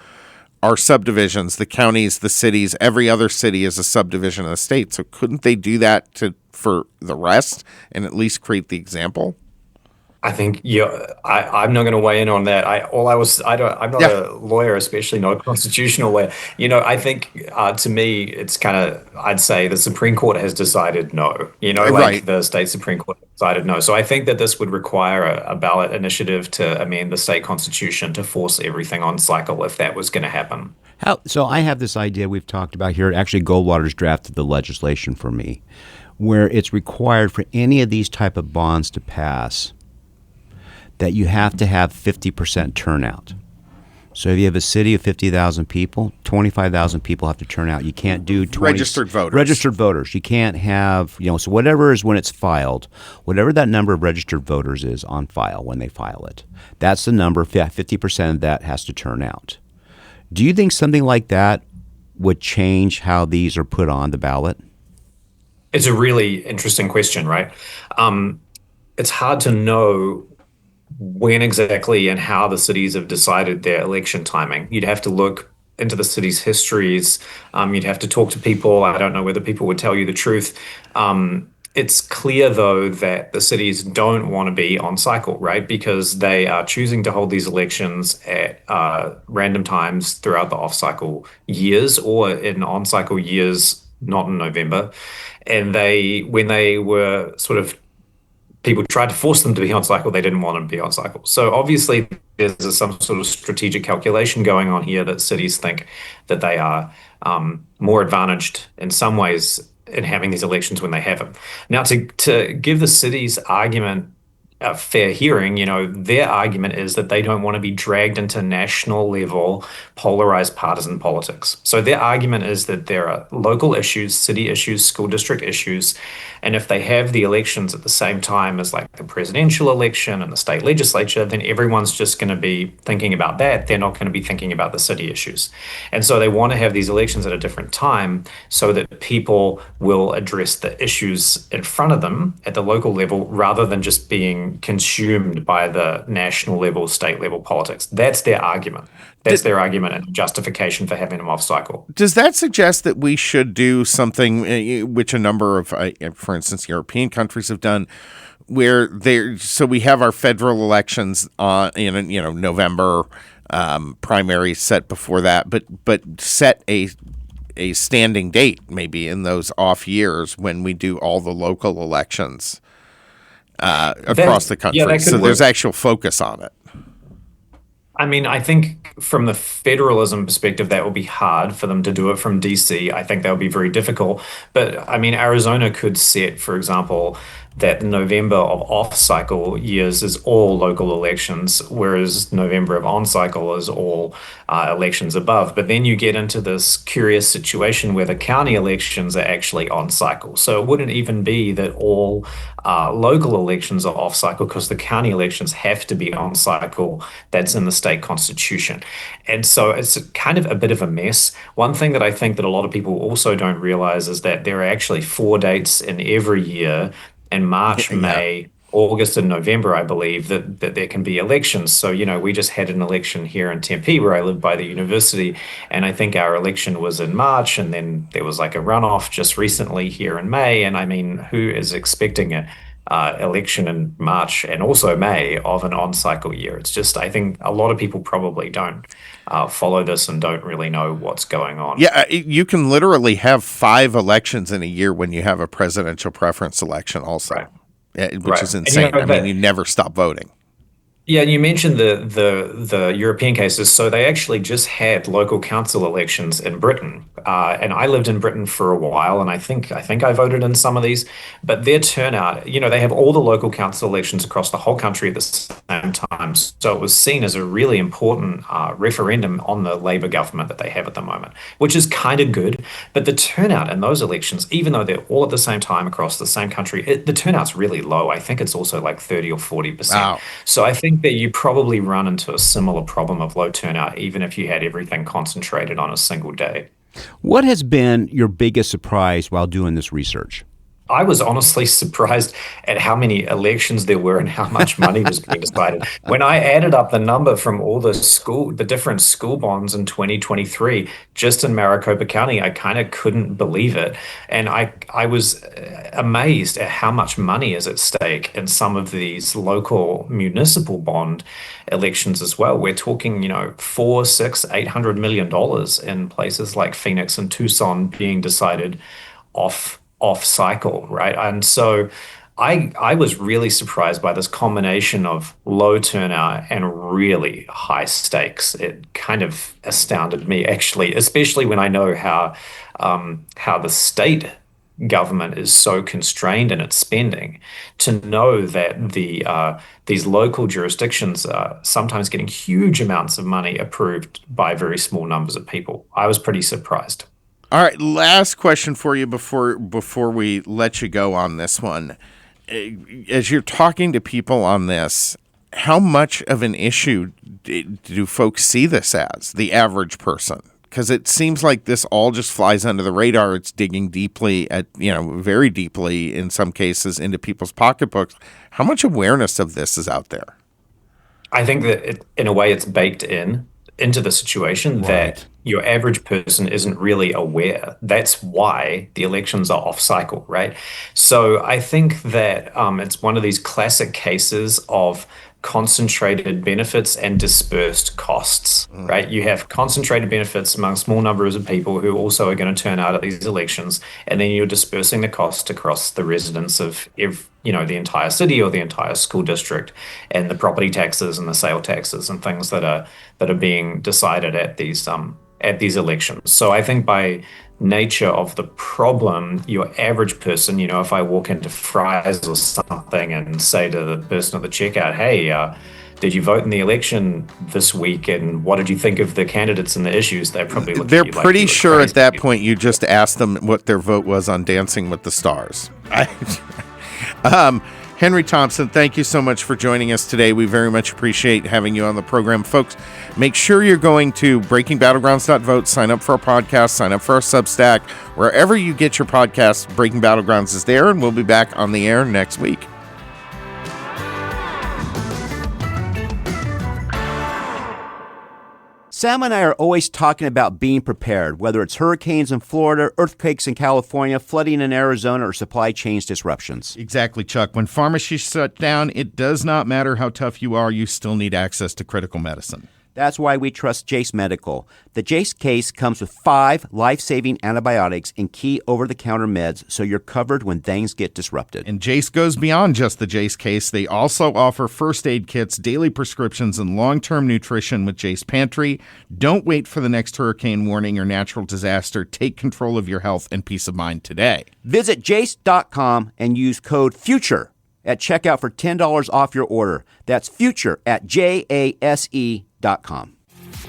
are subdivisions, the counties, the cities, every other city is a subdivision of the state. So couldn't they do that for the rest and at least create the example? I think I'm not going to weigh in on that. I'm not a lawyer, especially not a constitutional lawyer. I think to me, it's kind of, I'd say the Supreme Court has decided no. Right. The state Supreme Court decided no. So I think that this would require a ballot initiative to amend the state constitution to force everything on cycle if that was going to happen. So I have this idea we've talked about here. Actually, Goldwater's drafted the legislation for me, where it's required for any of these type of bonds to pass that you have to have 50% turnout. So if you have a city of 50,000 people, 25,000 people have to turn out. You can't do 20 registered voters. Registered voters. You can't have, so whatever is when it's filed, whatever that number of registered voters is on file when they file it, that's the number. 50% of that has to turn out. Do you think something like that would change how these are put on the ballot? It's a really interesting question, right? It's hard to know when exactly and how the cities have decided their election timing. You'd have to look into the city's histories. You'd have to talk to people. I don't know whether people would tell you the truth. It's clear, though, that the cities don't want to be on cycle, right? Because they are choosing to hold these elections at random times throughout the off-cycle years or in on-cycle years, not in November. And when they were sort of people tried to force them to be on cycle, they didn't want them to be on cycle. So obviously there's some sort of strategic calculation going on here that cities think that they are more advantaged in some ways in having these elections when they have them. Now, to give the city's argument a fair hearing, their argument is that they don't want to be dragged into national level polarized partisan politics. So their argument is that there are local issues, city issues, school district issues, and if they have the elections at the same time as like the presidential election and the state legislature, then everyone's just going to be thinking about that. They're not going to be thinking about the city issues. And so they want to have these elections at a different time so that people will address the issues in front of them at the local level rather than just being consumed by the national level, state level politics. That's their argument. That's their argument and justification for having them off cycle. Does that suggest that we should do something which a number of, for instance, European countries have done, where so we have our federal elections in November, primaries set before that, but set a standing date maybe in those off years when we do all the local elections across the country. Yeah, So there's actual focus on it. I mean, I think from the federalism perspective, that will be hard for them to do it from DC. I think that would be very difficult. But I mean, Arizona could set, for example, that November of off-cycle years is all local elections, whereas November of on-cycle is all elections above. But then you get into this curious situation where the county elections are actually on-cycle. So it wouldn't even be that all local elections are off-cycle because the county elections have to be on-cycle. That's in the state constitution. And so it's kind of a bit of a mess. One thing that I think that a lot of people also don't realize is that there are actually 4 dates in every year in March, May, August, and November, I believe, that there can be elections. So, we just had an election here in Tempe where I live by the university, and I think our election was in March, and then there was like a runoff just recently here in May. And I mean, who is expecting an election in March and also May of an on-cycle year? It's just, I think a lot of people probably don't follow this and don't really know what's going on. Yeah, you can literally have 5 elections in a year when you have a presidential preference election also, which is insane. I mean, you never stop voting. Yeah, and you mentioned the European cases. So they actually just had local council elections in Britain, and I lived in Britain for a while, and I think I voted in some of these. But their turnout, they have all the local council elections across the whole country at the same time. So it was seen as a really important referendum on the Labour government that they have at the moment, which is kind of good. But the turnout in those elections, even though they're all at the same time across the same country, the turnout's really low. I think it's also like 30 or 40%. Wow. So I think that you probably run into a similar problem of low turnout, even if you had everything concentrated on a single day. What has been your biggest surprise while doing this research? I was honestly surprised at how many elections there were and how much money was being decided. When I added up the number from all the different school bonds in 2023, just in Maricopa County, I kind of couldn't believe it. And I was amazed at how much money is at stake in some of these local municipal bond elections as well. We're talking, $400, $600, $800 million in places like Phoenix and Tucson being decided off cycle, right? And so I was really surprised by this combination of low turnout and really high stakes. It kind of astounded me, actually, especially when I know how the state government is so constrained in its spending, to know that these local jurisdictions are sometimes getting huge amounts of money approved by very small numbers of people. I was pretty surprised. All right, last question for you before we let you go on this one. As you're talking to people on this, how much of an issue do folks see this as, the average person? Because it seems like this all just flies under the radar. It's digging deeply very deeply in some cases into people's pocketbooks. How much awareness of this is out there? I think that in a way it's baked into the situation, right, that your average person isn't really aware. That's why the elections are off cycle, right? So I think that it's one of these classic cases of concentrated benefits and dispersed costs, right? You have concentrated benefits among small numbers of people who also are going to turn out at these elections, and then you're dispersing the cost across the residents of the entire city or the entire school district, and the property taxes and the sale taxes and things that are being decided at these elections. So I think by nature of the problem, your average person, if I walk into Fry's or something and say to the person at the checkout, hey, did you vote in the election this week, and what did you think of the candidates and the issues? They're probably looking They're at you pretty like sure at that point you just asked them what their vote was on Dancing with the Stars. Henry Thomson, thank you so much for joining us today. We very much appreciate having you on the program. Folks, make sure you're going to breakingbattlegrounds.vote, sign up for our podcast, sign up for our Substack. Wherever you get your podcasts, Breaking Battlegrounds is there, and we'll be back on the air next week. Sam and I are always talking about being prepared, whether it's hurricanes in Florida, earthquakes in California, flooding in Arizona, or supply chain disruptions. Exactly, Chuck. When pharmacies shut down, it does not matter how tough you are, you still need access to critical medicine. That's why we trust Jace Medical. The Jace case comes with 5 life-saving antibiotics and key over-the-counter meds, so you're covered when things get disrupted. And Jace goes beyond just the Jace case. They also offer first aid kits, daily prescriptions, and long-term nutrition with Jace Pantry. Don't wait for the next hurricane warning or natural disaster. Take control of your health and peace of mind today. Visit jace.com and use code FUTURE at checkout for $10 off your order. That's FUTURE at JASE.com.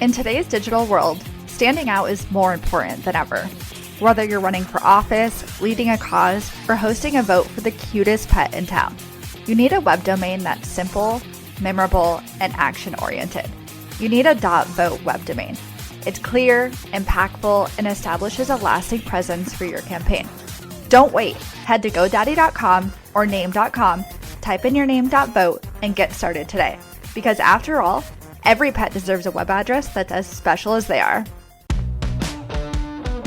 In today's digital world, standing out is more important than ever. Whether you're running for office, leading a cause, or hosting a vote for the cutest pet in town, you need a web domain that's simple, memorable, and action-oriented. You need a .vote web domain. It's clear, impactful, and establishes a lasting presence for your campaign. Don't wait. Head to GoDaddy.com or name.com, type in your name.vote, and get started today. Because after all, every pet deserves a web address that's as special as they are.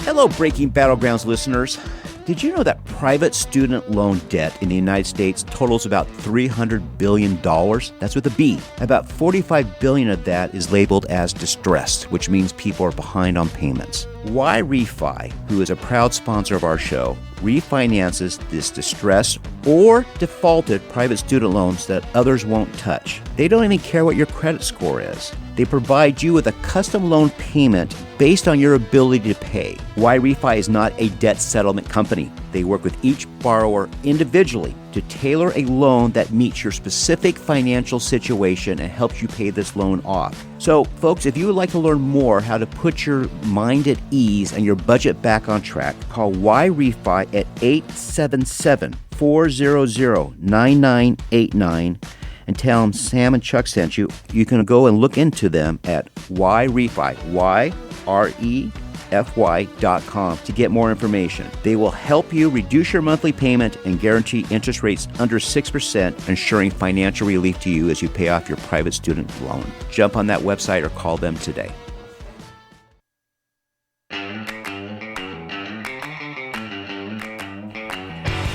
Hello, Breaking Battlegrounds listeners. Did you know that private student loan debt in the United States totals about $300 billion? That's with a B. About $45 billion of that is labeled as distressed, which means people are behind on payments. YRefi, who is a proud sponsor of our show, refinances this distressed or defaulted private student loans that others won't touch. They don't even care what your credit score is. They provide you with a custom loan payment based on your ability to pay. YRefi is not a debt settlement company. They work with each borrower individually to tailor a loan that meets your specific financial situation and helps you pay this loan off. So, folks, if you would like to learn more how to put your mind at ease and your budget back on track, call YRefi at 877-400-9989 and tell them Sam and Chuck sent you. You can go and look into them at YRefi, YREFY.com to get more information. They will help you reduce your monthly payment and guarantee interest rates under 6%, ensuring financial relief to you as you pay off your private student loan. Jump on that website or call them today.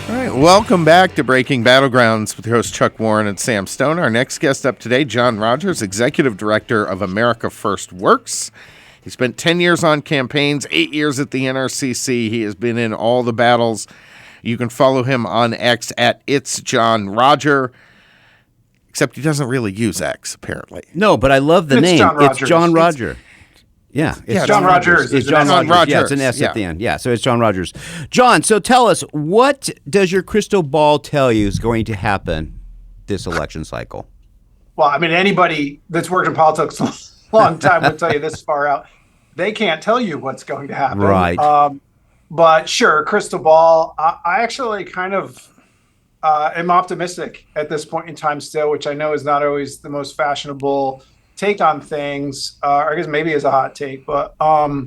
All right, welcome back to Breaking Battlegrounds with your host Chuck Warren and Sam Stone. Our next guest up today, John Rogers, Executive Director of America First Works. He spent 10 years on campaigns, 8 years at the NRCC. He has been in all the battles. You can follow him on X at It's John Roger, except he doesn't really use X, apparently. No, but I love the name. John It's John Roger. It's John Rogers. It's John Rogers. Yeah, it's an S at the end. Yeah, so it's John Rogers. John, so tell us, what does your crystal ball tell you is going to happen this election cycle? Well, I mean, anybody that's worked in politics a long time would tell you this far out. They can't tell you what's going to happen. Right. But sure, crystal ball. I actually kind of am optimistic at this point in time still, which I know is not always the most fashionable take on things, or I guess maybe is a hot take, but I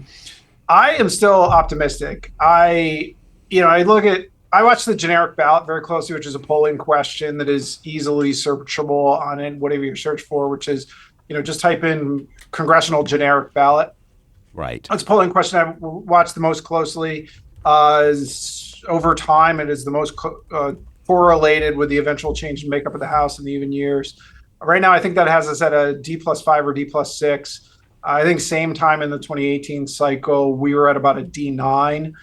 am still optimistic. I watch the generic ballot very closely, which is a polling question that is easily searchable on it, whatever you search for, which is, just type in congressional generic ballot. Right. It's a polling question I watch the most closely. Over time, it is the most correlated with the eventual change in makeup of the House in the even years. Right now, I think that has us at a D+5 or D+6. I think same time in the 2018 cycle, we were at about a D9,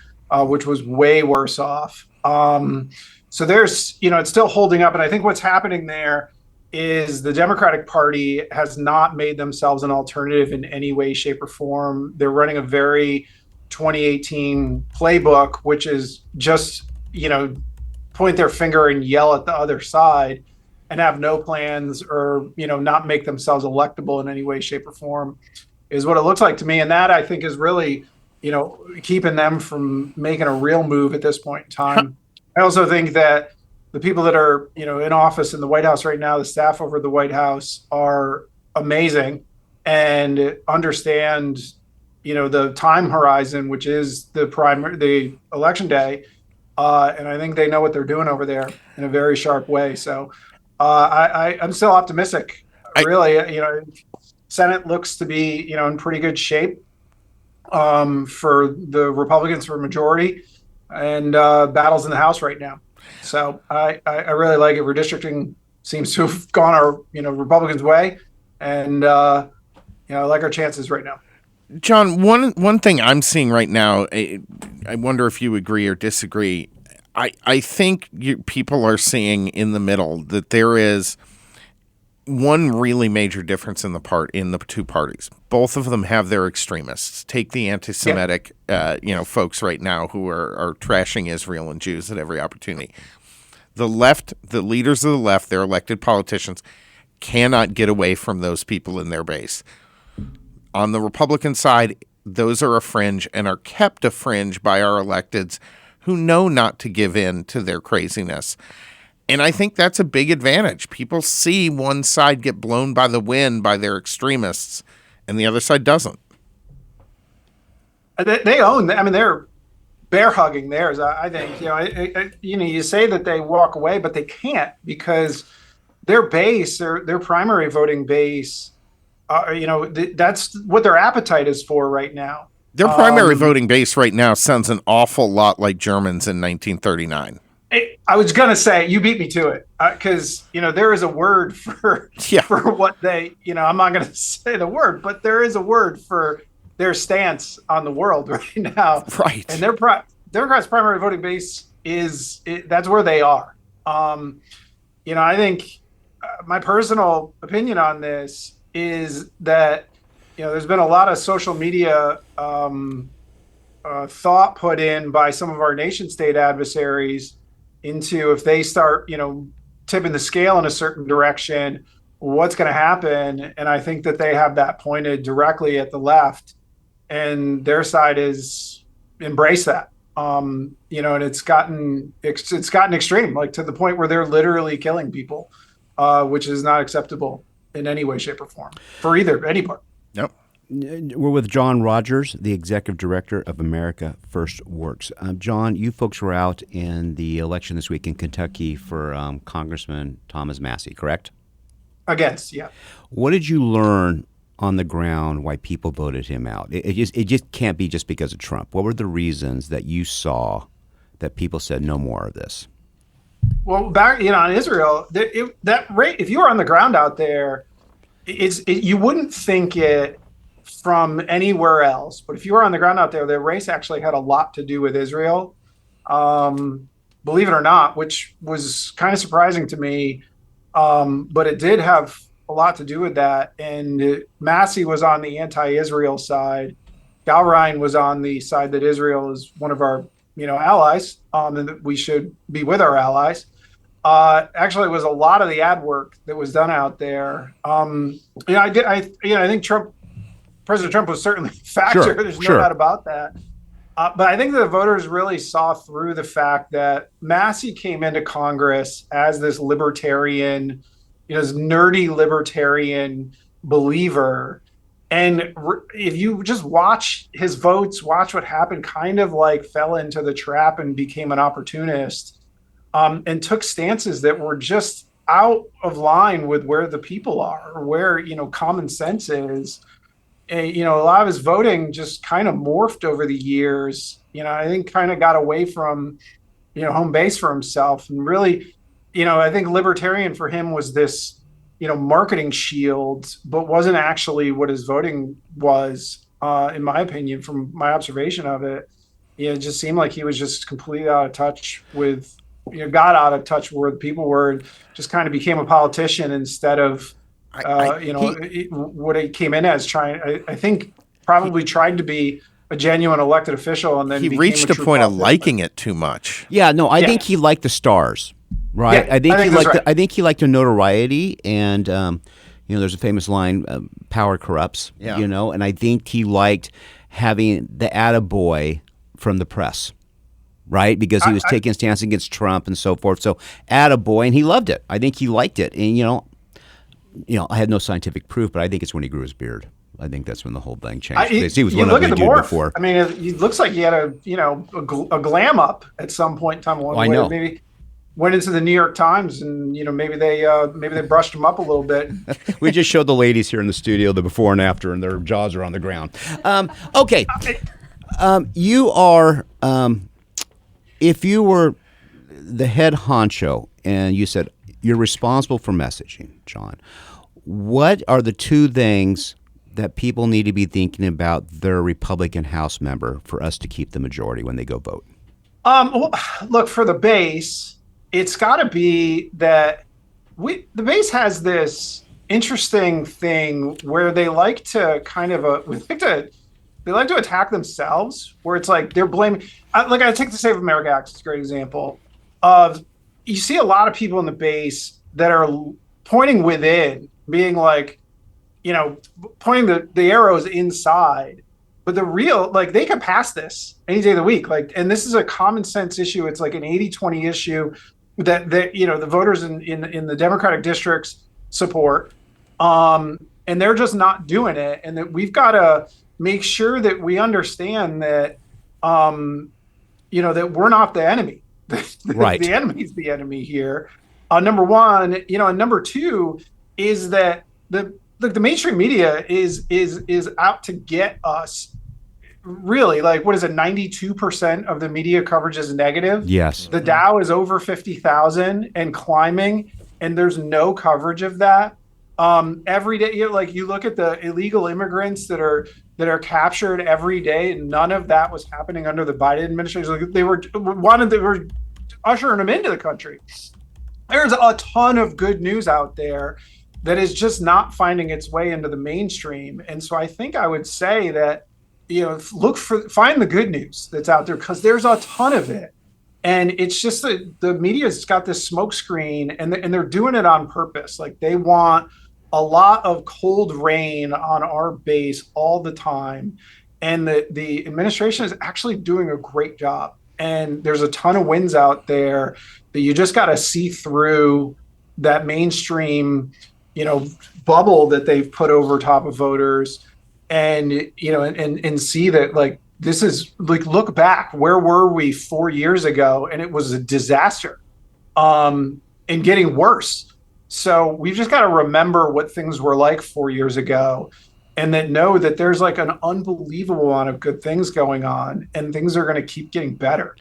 which was way worse off. So there's, it's still holding up. And I think what's happening there is the Democratic Party has not made themselves an alternative in any way, shape, or form. They're running a very 2018 playbook, which is just, point their finger and yell at the other side and have no plans or, not make themselves electable in any way, shape, or form is what it looks like to me. And that, I think, is really, keeping them from making a real move at this point in time. I also think that the people that are, in office in the White House right now, the staff over the White House are amazing and understand, the time horizon, which is the election day. And I think they know what they're doing over there in a very sharp way. So I'm still optimistic. Really, Senate looks to be, in pretty good shape for the Republicans for majority, and battles in the House right now. So I really like it. Redistricting seems to have gone our Republicans' way, and I like our chances right now. John, one thing I'm seeing right now, I wonder if you agree or disagree. I think people are seeing in the middle that there is one really major difference in the two parties. Both of them have their extremists. Take the anti-Semitic, folks right now who are trashing Israel and Jews at every opportunity. The left, the leaders of the left, their elected politicians, cannot get away from those people in their base. On the Republican side, those are a fringe and are kept a fringe by our electeds who know not to give in to their craziness. And I think that's a big advantage. People see one side get blown by the wind by their extremists, and the other side doesn't. They own. I mean, they're bear hugging theirs. I think. You say that they walk away, but they can't because their base, their primary voting base, that's what their appetite is for right now. Their primary voting base right now sounds an awful lot like Germans in 1939. I was going to say, you beat me to it, because, there is a word for what they, I'm not going to say the word, but there is a word for their stance on the world right now. Right. And Democrats' primary voting base that's where they are. I think my personal opinion on this is that, there's been a lot of social media thought put in by some of our nation state adversaries into if they start, tipping the scale in a certain direction, what's going to happen. And I think that they have that pointed directly at the left, and their side is embrace that. And it's gotten extreme, like to the point where they're literally killing people, which is not acceptable in any way, shape, or form for any part. Yep. We're with John Rogers, the Executive Director of America First Works. John, you folks were out in the election this week in Kentucky for Congressman Thomas Massie, correct? Against, yeah. What did you learn on the ground why people voted him out? It just can't be just because of Trump. What were the reasons that you saw that people said no more of this? Well, back on Israel, that rate, if you were on the ground out there, you wouldn't think it from anywhere else. But if you were on the ground out there, the race actually had a lot to do with Israel, believe it or not, which was kind of surprising to me. But it did have a lot to do with that. And Massie was on the anti-Israel side. Galrein was on the side that Israel is one of our allies, and that we should be with our allies. Actually, it was a lot of the ad work that was done out there. I think President Trump was certainly a factor. Sure, There's no doubt about that. But I think the voters really saw through the fact that Massie came into Congress as this libertarian, this nerdy libertarian believer. And if you just watch his votes, watch what happened, kind of like fell into the trap and became an opportunist, and took stances that were just out of line with where the people are, or where, common sense is. And, a lot of his voting just kind of morphed over the years, I think kind of got away from, home base for himself. And really, I think libertarian for him was this, marketing shield, but wasn't actually what his voting was, in my opinion, from my observation of it. It just seemed like he was just completely out of touch with, got out of touch where the people were, and just kind of became a politician instead of, what he came in as I think probably tried to be a genuine elected official, and then he reached a point of liking it too much. Yeah, no, I think he liked the stars, right? Yeah, I think he liked the notoriety, and there's a famous line, "Power corrupts," and I think he liked having the attaboy from the press, right? Because he was taking a stance against Trump and so forth. So attaboy, and he loved it. I think he liked it, and I had no scientific proof, but I think it's when he grew his beard. I think that's when the whole thing changed. He was one of the dude before. I mean, it looks like he had a glam up at some point in time. I know. Maybe went into the New York Times, and maybe they brushed him up a little bit. We just showed the ladies here in the studio the before and after, and their jaws are on the ground. Okay, you are. If you were the head honcho, and you said, you're responsible for messaging, John, what are the two things that people need to be thinking about their Republican House member for us to keep the majority when they go vote? Well, look, for the base, it's got to be that the base has this interesting thing where they like to kind of they like to attack themselves, where it's like they're blaming. Like, I take the Save America Act as a great example of, you see a lot of people in the base that are pointing within, being like, pointing the arrows inside. But the real, like, they can pass this any day of the week. Like, and this is a common sense issue. It's like an 80-20 issue that the voters in the Democratic districts support. And they're just not doing it. And that we've got to make sure that we understand that, that we're not the enemy. Right. The enemy's the enemy here. Number one, and number two is that the mainstream media is out to get us. Really, like, what is it? 92% of the media coverage is negative. Yes. The Dow is over 50,000 and climbing, and there's no coverage of that. Every day, you look at the illegal immigrants that are captured every day, and none of that was happening under the Biden administration. Like, they were ushering them into the country. There's a ton of good news out there that is just not finding its way into the mainstream. And so I think I would say that, find the good news that's out there, because there's a ton of it. And it's just that the media's got this smoke screen, and they're doing it on purpose. Like, they want a lot of cold rain on our base all the time. And the administration is actually doing a great job. And there's a ton of wins out there that you just got to see through that mainstream, bubble that they've put over top of voters, and see that, like, this is, like, look back, where were we 4 years ago? And it was a disaster, and getting worse. So we've just got to remember what things were like 4 years ago, and that know that there's, like, an unbelievable amount of good things going on, and things are going to keep getting better.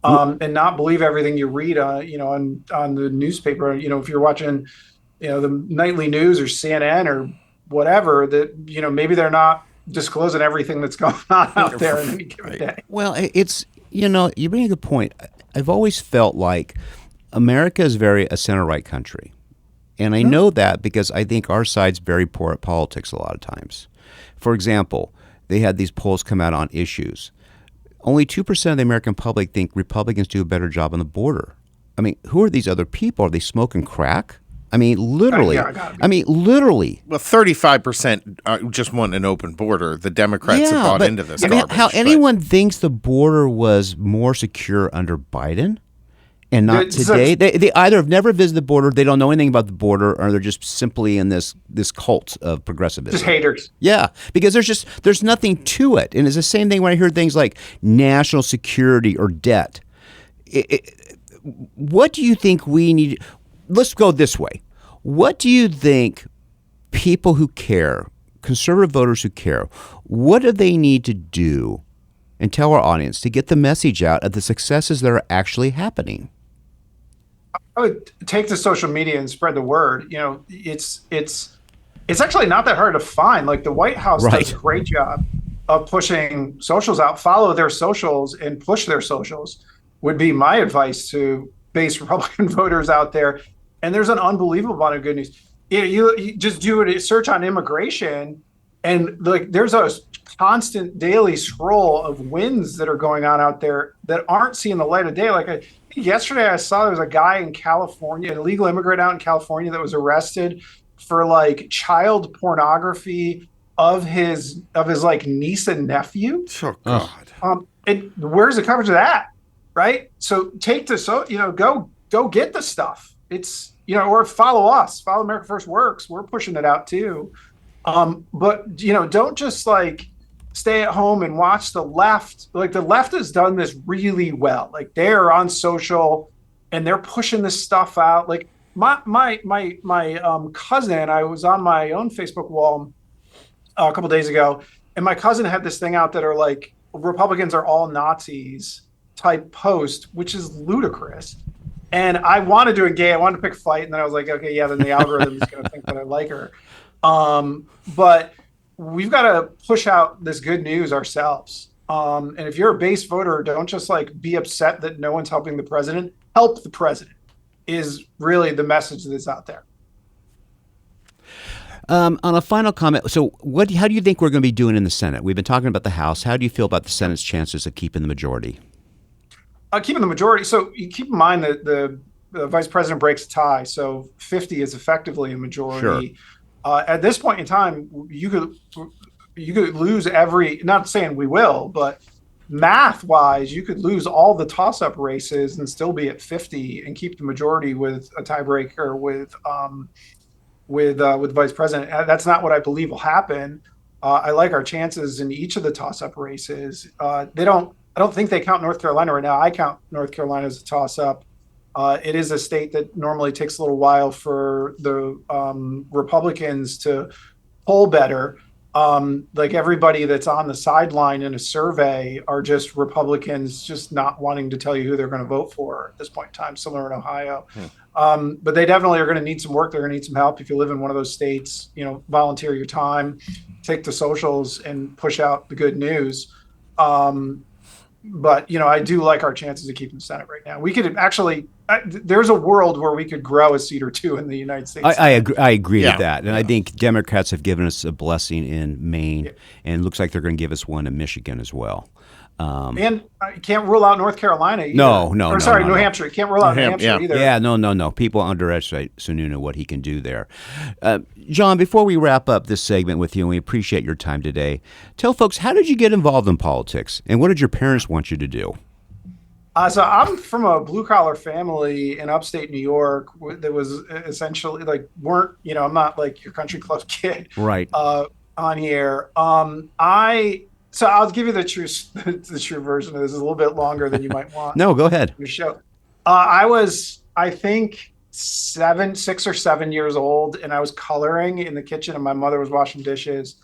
And not believe everything you read on the newspaper. If you're watching the nightly news or CNN or whatever, that maybe they're not disclosing everything that's going on out there in any given day. Well, it's you bring a good point. I've always felt like America is a center-right country. And I know that because I think our side's very poor at politics a lot of times. For example, they had these polls come out on issues. Only 2% of the American public think Republicans do a better job on the border. I mean, who are these other people? Are they smoking crack? I mean, literally. Literally. Well, 35% just want an open border. The Democrats have bought into this garbage. How anyone thinks the border was more secure under Biden and not today? They either have never visited the border, they don't know anything about the border, or they're just simply in this cult of progressivism. Just haters. Yeah, because there's nothing to it. And it's the same thing when I hear things like national security or debt. What do you think we need? Let's go this way. What do you think people who care, conservative voters who care, what do they need to do and tell our audience to get the message out of the successes that are actually happening? I would take to social media and spread the word. It's actually not that hard to find. Like, the White House does a great job of pushing socials out. Follow their socials and push their socials would be my advice to base Republican voters out there. And there's an unbelievable amount of good news. You just do a search on immigration, and, like, there's a constant daily scroll of wins that are going on out there that aren't seeing the light of day. Like, yesterday I saw there was a guy in California, an illegal immigrant out in California, that was arrested for, like, child pornography of his like niece and nephew. Oh, God. And where's the coverage of that? Right. So go get the stuff. It's, or follow us, follow America First Works. We're pushing it out too. But, don't just, like, stay at home and watch the left. Like, the left has done this really well. Like, they're on social and they're pushing this stuff out. Like, my cousin, I was on my own Facebook wall a couple days ago, and my cousin had this thing out that are like, Republicans are all Nazis type post, which is ludicrous. And I wanted to engage. I wanted to pick a fight, and then I was like, okay, yeah, then the algorithm is going to think that I like her. But we've got to push out this good news ourselves. And if you're a base voter, don't just like be upset that no one's helping the president. Help the president is really the message that's out there. On a final comment, so how do you think we're going to be doing in the Senate? We've been talking about the House. How do you feel about the Senate's chances of keeping the majority? Keeping the majority. So you keep in mind that the vice president breaks a tie. So 50 is effectively a majority. Sure. At this point in time, you could lose not saying we will, but math wise, you could lose all the toss up races and still be at 50 and keep the majority with a tiebreaker with vice president. That's not what I believe will happen. I like our chances in each of the toss up races. I don't think they count North Carolina right now. I count North Carolina as a toss up. It is a state that normally takes a little while for the Republicans to poll better. Like everybody that's on the sideline in a survey are just Republicans just not wanting to tell you who they're going to vote for at this point in time, similar in Ohio. But they definitely are going to need some work. They're going to need some help. If you live in one of those states, volunteer your time, take the socials and push out the good news. But, I do like our chances of keeping the Senate right now. We could actually, there's a world where we could grow a seat or two in the United States. I agree with that. And I think Democrats have given us a blessing in Maine, and it looks like they're going to give us one in Michigan as well. And I can't rule out North Carolina either. No. New Hampshire. You can't rule out New Hampshire either. Yeah, no. People underestimate Sununu, what he can do there. John, before we wrap up this segment with you, and we appreciate your time today, tell folks, how did you get involved in politics, and what did your parents want you to do? So I'm from a blue-collar family in upstate New York that was essentially I'm not like your country club kid right on here. So I'll give you the true version of this. It's a little bit longer than you might want. No, go ahead. Your show. I was, I think, 6 or 7 years old, and I was coloring in the kitchen, and my mother was washing dishes.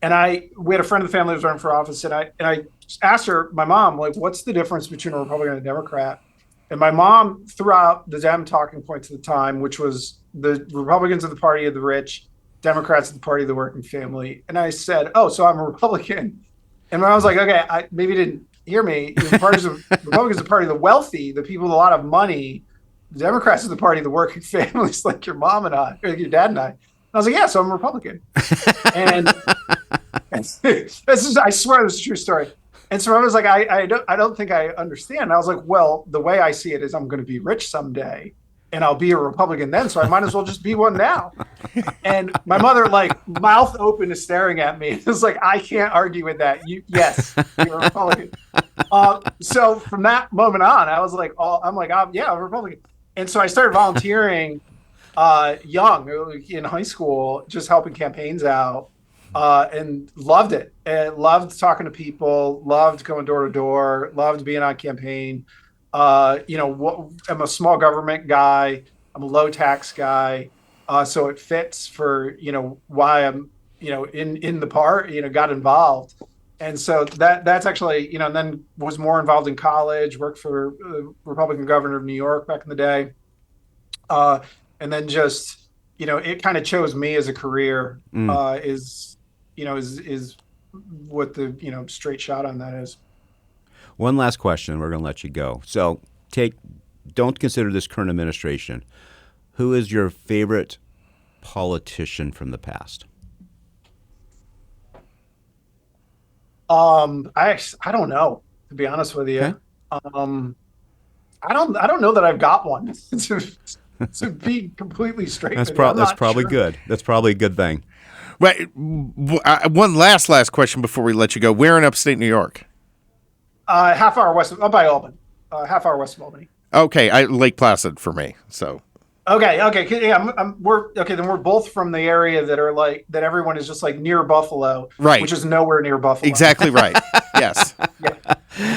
And we had a friend of the family who was running for office, and I asked her, my mom, like, what's the difference between a Republican and a Democrat? And my mom threw out the Dem talking points at the time, which was the Republicans are the party of the rich, Democrats are the party of the working family. And I said, oh, so I'm a Republican. And I was like, okay, I maybe you didn't hear me. Republicans are the party of the wealthy, the people with a lot of money. The Democrats are the party of the working families, like your mom and I, or your dad and I. And I was like, yeah, so I'm a Republican. And I swear this is a true story. And so I was like, I don't think I understand. And I was like, well, the way I see it is I'm going to be rich someday, and I'll be a Republican then, so I might as well just be one now. And my mother, like, mouth open, is staring at me. It's like, I can't argue with that. Yes, you're a Republican. So from that moment on, I was like, I'm a Republican. And so I started volunteering young in high school, just helping campaigns out, and loved it. And loved talking to people, loved going door to door, loved being on campaign. I'm a small government guy. I'm a low tax guy. So it fits for, why I'm, in the part, got involved. And so that's actually, and then was more involved in college, worked for the Republican governor of New York back in the day. And then just, it kind of chose me as a career, is what the, straight shot on that is. One last question. We're going to let you go. So don't consider this current administration. Who is your favorite politician from the past? I don't know, to be honest with you. Okay. I don't know that I've got one to be completely straight. That's probably sure. Good. That's probably a good thing. Right. One last question before we let you go. Where in upstate New York? Half hour west by Albany. Half hour west of Albany. Okay, Lake Placid for me. So. Okay. Yeah, then we're both from the area that are like that. Everyone is just like near Buffalo, right? Which is nowhere near Buffalo. Exactly right. Yes. Yeah.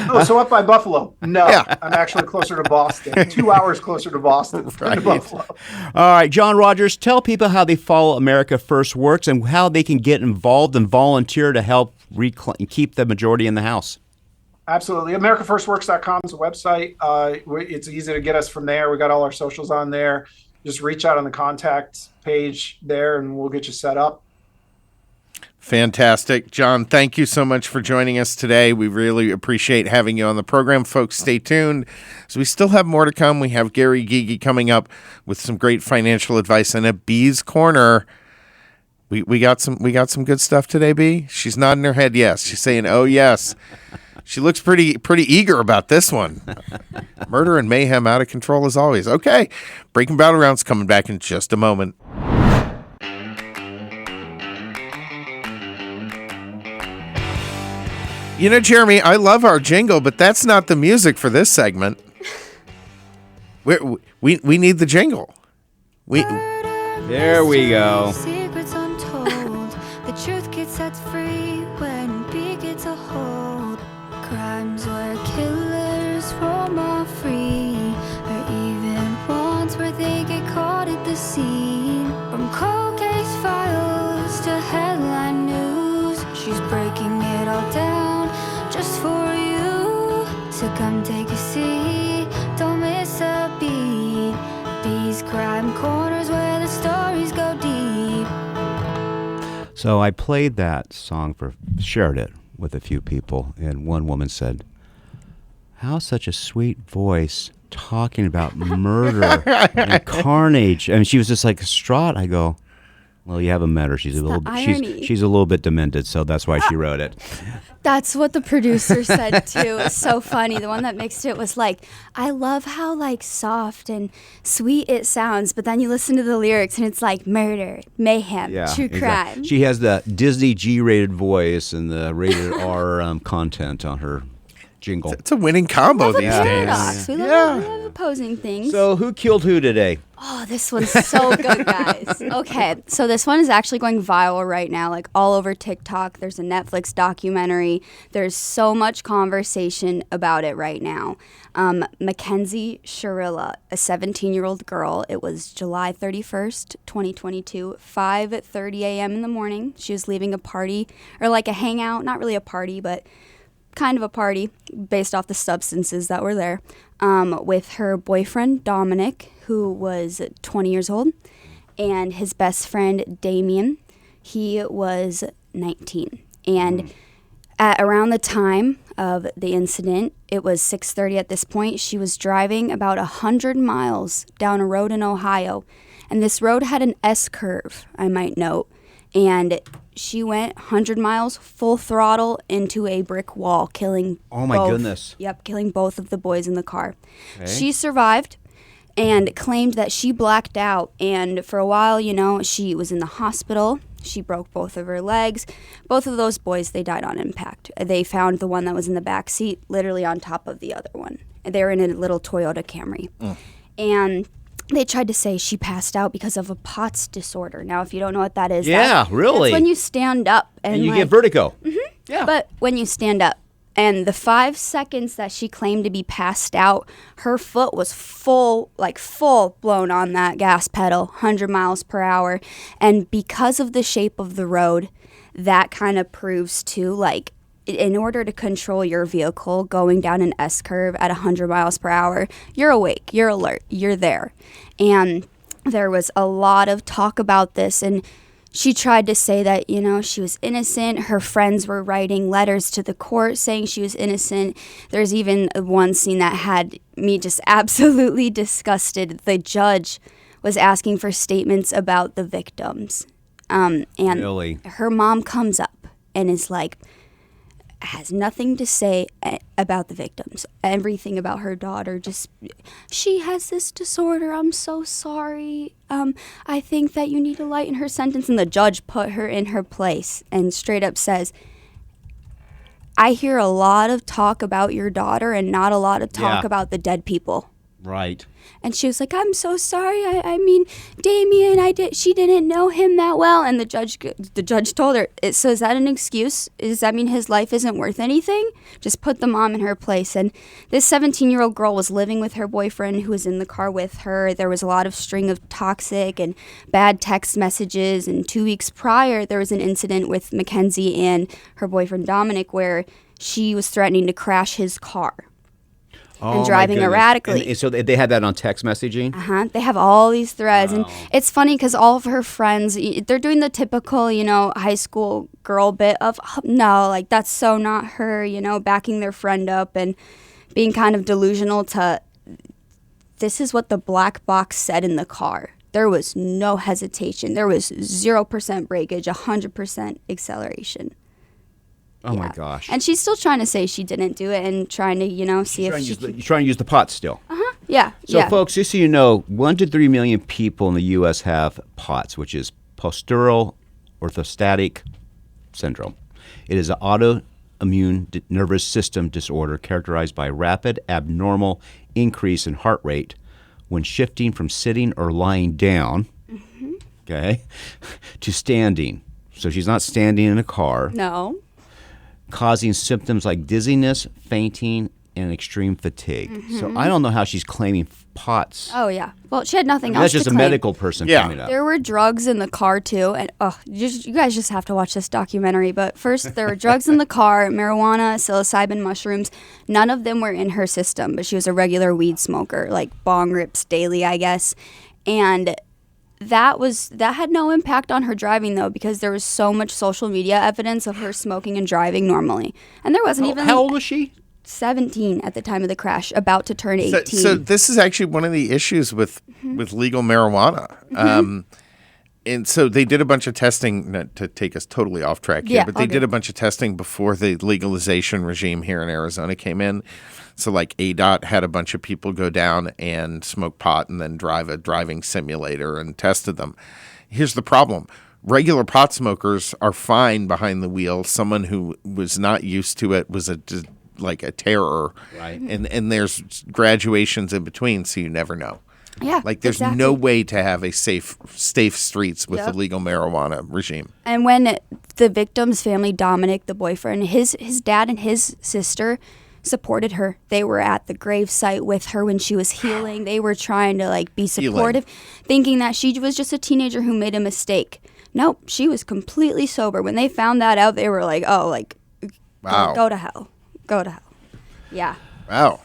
Oh, so up by Buffalo? No, yeah. I'm actually closer to Boston. 2 hours closer to Boston than to Buffalo. All right, John Rogers, tell people how they follow America First Works and how they can get involved and volunteer to help keep the majority in the House. Absolutely. AmericaFirstWorks.com is a website. It's easy to get us from there. We got all our socials on there. Just reach out on the contact page there, and we'll get you set up. Fantastic. John, thank you so much for joining us today. We really appreciate having you on the program. Folks, stay tuned. So we still have more to come. We have Gary Gigi coming up with some great financial advice and a Bee's Corner. We got some good stuff today, Bee. She's nodding her head yes. She's saying, oh, yes. She looks pretty eager about this one. Murder and mayhem out of control as always. Okay, Breaking Battlegrounds coming back in just a moment. You know, Jeremy, I love our jingle, but that's not the music for this segment. We need the jingle. There we go. Secrets untold. The truth gets set free when B gets a hold. Crimes where killers roam off free, or even ones where they get caught at the scene. From cold case files to headline news, she's breaking it all down just for you. So come take a seat, don't miss a beat. These crime corners where the stories go deep. So I played that song shared it with a few people, and one woman said, "How such a sweet voice talking about murder and carnage." I mean, she was just like distraught. I go, "Well, you haven't met her. She's a little bit demented, so that's why she wrote it." That's what the producer said too. It's so funny. The one that mixed it was like, I love how like soft and sweet it sounds, but then you listen to the lyrics and it's like murder, mayhem, true crime. Exactly. She has the Disney G-rated voice and the rated R content on her jingle. It's a winning combo these paradox. days. We love opposing things. So who killed who today? Oh, this one's so good, guys. Okay, so this one is actually going viral right now, like all over TikTok. There's a Netflix documentary. There's so much conversation about it right now. Mackenzie Sharilla, a 17-year-old girl. It was July 31st, 2022, 5:30 a.m. in the morning. She was leaving a party, or like a hangout, not really a party, but kind of a party based off the substances that were there, with her boyfriend, Dominic, who was 20 years old, and his best friend, Damien. He was 19. And at around the time of the incident, it was 6:30 at this point. She was driving about 100 miles down a road in Ohio. And this road had an S-curve, I might note. And she went 100 miles full throttle into a brick wall, killing goodness. Yep, killing both of the boys in the car. Okay. She survived and claimed that she blacked out. And for a while, she was in the hospital. She broke both of her legs. Both of those boys, they died on impact. They found the one that was in the back seat literally on top of the other one. They were in a little Toyota Camry. And they tried to say she passed out because of a POTS disorder. Now, if you don't know what that is, really? That's when you stand up. And you get vertigo. Mm-hmm. Yeah. But when you stand up, and the 5 seconds that she claimed to be passed out, her foot was full blown on that gas pedal, 100 miles per hour. And because of the shape of the road, that kind of proves too, like, in order to control your vehicle going down an S-curve at 100 miles per hour, you're awake, you're alert, you're there. And there was a lot of talk about this, and she tried to say that, she was innocent. Her friends were writing letters to the court saying she was innocent. There's even one scene that had me just absolutely disgusted. The judge was asking for statements about the victims. And really? Her mom comes up and is like, has nothing to say about the victims. Everything about her daughter, just, she has this disorder. I'm so sorry. I think that you need to lighten her sentence. And the judge put her in her place and straight up says, I hear a lot of talk about your daughter and not a lot of talk about the dead people. Right. And she was like, I'm so sorry. I mean, Damien, she didn't know him that well. And the judge told her, so is that an excuse? Does that mean his life isn't worth anything? Just put the mom in her place. And this 17-year-old girl was living with her boyfriend who was in the car with her. There was a lot of string of toxic and bad text messages. And 2 weeks prior, there was an incident with Mackenzie and her boyfriend Dominic where she was threatening to crash his car. and driving erratically. And so they had that on text messaging? They have all these threads. And it's funny because all of her friends, they're doing the typical, high school girl bit of, oh, no, like that's so not her, backing their friend up and being kind of delusional to, this is what the black box said in the car. There was no hesitation. There was 0% breakage, 100% acceleration. Oh my gosh! And she's still trying to say she didn't do it and trying to, see if she. You're trying to use the pot still. Yeah. So, folks, just so you know, 1 to 3 million people in the U.S. have POTS, which is postural orthostatic syndrome. It is an autoimmune nervous system disorder characterized by rapid, abnormal increase in heart rate when shifting from sitting or lying down, okay, to standing. So she's not standing in a car. No. Causing symptoms like dizziness, fainting, and extreme fatigue. So I don't know how she's claiming POTS. Oh, yeah. Well, she had nothing else That's just to a claim. medical person coming up. There were drugs in the car, too. And, you guys just have to watch this documentary. But first, there were drugs in the car, marijuana, psilocybin mushrooms. None of them were in her system, but she was a regular weed smoker, like bong rips daily, I guess. And that had no impact on her driving, though, because there was so much social media evidence of her smoking and driving normally. And there wasn't even... How old was she? 17 at the time of the crash, about to turn 18. So this is actually one of the issues with legal marijuana. And so they did a bunch of testing, not to take us totally off track here, but they did a bunch of testing before the legalization regime here in Arizona came in. So like ADOT had a bunch of people go down and smoke pot and then drive a driving simulator and tested them. Here's the problem. Regular pot smokers are fine behind the wheel. Someone who was not used to it was a terror. Right. And there's graduations in between, so you never know. Yeah, like there's no way to have a safe streets with the legal marijuana regime. And when the victim's family, Dominic, the boyfriend, his dad and his sister supported her. They were at the gravesite with her when she was healing. They were trying to be supportive, thinking that she was just a teenager who made a mistake. Nope, she was completely sober. When they found that out, they were like, "Oh, wow, go to hell, go to hell." Yeah. Wow.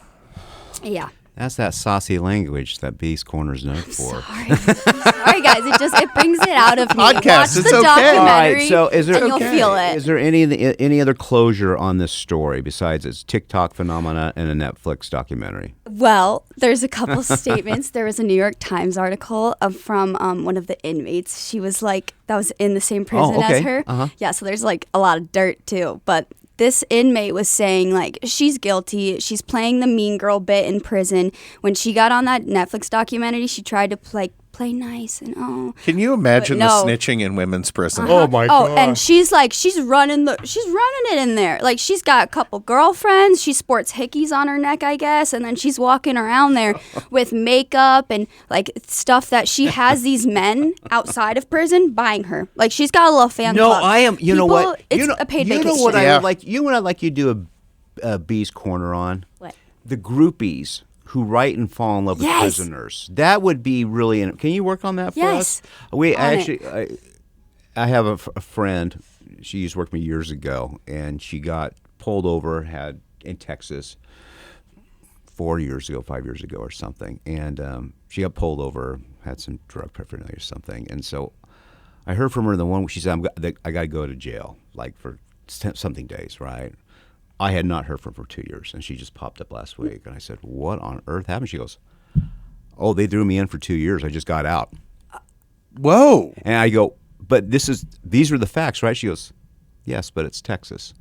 Yeah. That's that saucy language that Beast Corner's known for. Sorry, guys. It brings it out of me. Podcast, Watch the documentary, all right, so is there, and you'll feel it. Is there any other closure on this story besides its TikTok phenomena and a Netflix documentary? Well, there's a couple statements. There was a New York Times article from one of the inmates. She was that was in the same prison as her. Yeah, so there's a lot of dirt too, but this inmate was saying she's guilty. She's playing the mean girl bit in prison. When she got on that Netflix documentary, she tried to play nice and Can you imagine the snitching in women's prison? Oh my god! Oh, and she's running it in there. She's got a couple girlfriends. She sports hickeys on her neck, I guess, and then she's walking around there with makeup and stuff that she has these men outside of prison buying her. She's got a little fan club. No, I am. You know what? It's a paid vacation. You know what I would like? You know what I'd like you to do a Bee's Corner on? What? The groupies who write and fall in love with prisoners. That would be really. Can you work on that for us? We actually. I have a friend. She used to work with me years ago, and she got pulled over. In Texas 5 years ago or something, and she got pulled over. Had some drug paraphernalia or something, and so I heard from her the one where she said, "I got to go to jail for something days, right?" I had not heard from her for 2 years, and she just popped up last week. And I said, "What on earth happened?" She goes, "Oh, they threw me in for 2 years. I just got out." Whoa! And I go, "But these are the facts, right?" She goes, "Yes, but it's Texas."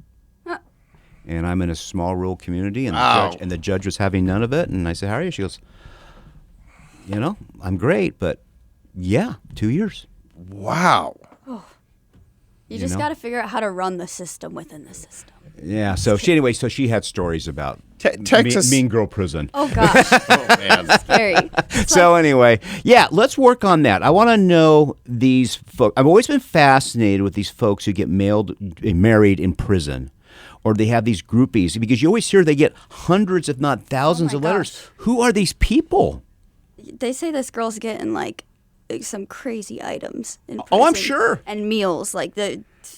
And I'm in a small rural community, and the judge was having none of it. And I said, "How are you?" She goes, "I'm great, but 2 years." Wow. You just got to figure out how to run the system within the system. Yeah. So she had stories about Texas mean girl prison. Oh gosh. Oh man. Scary. So anyway, let's work on that. I want to know these folks. I've always been fascinated with these folks who get married in prison, or they have these groupies, because you always hear they get hundreds, if not thousands, of letters. Who are these people? They say this girl's getting some crazy items in prison. Oh, I'm sure. And meals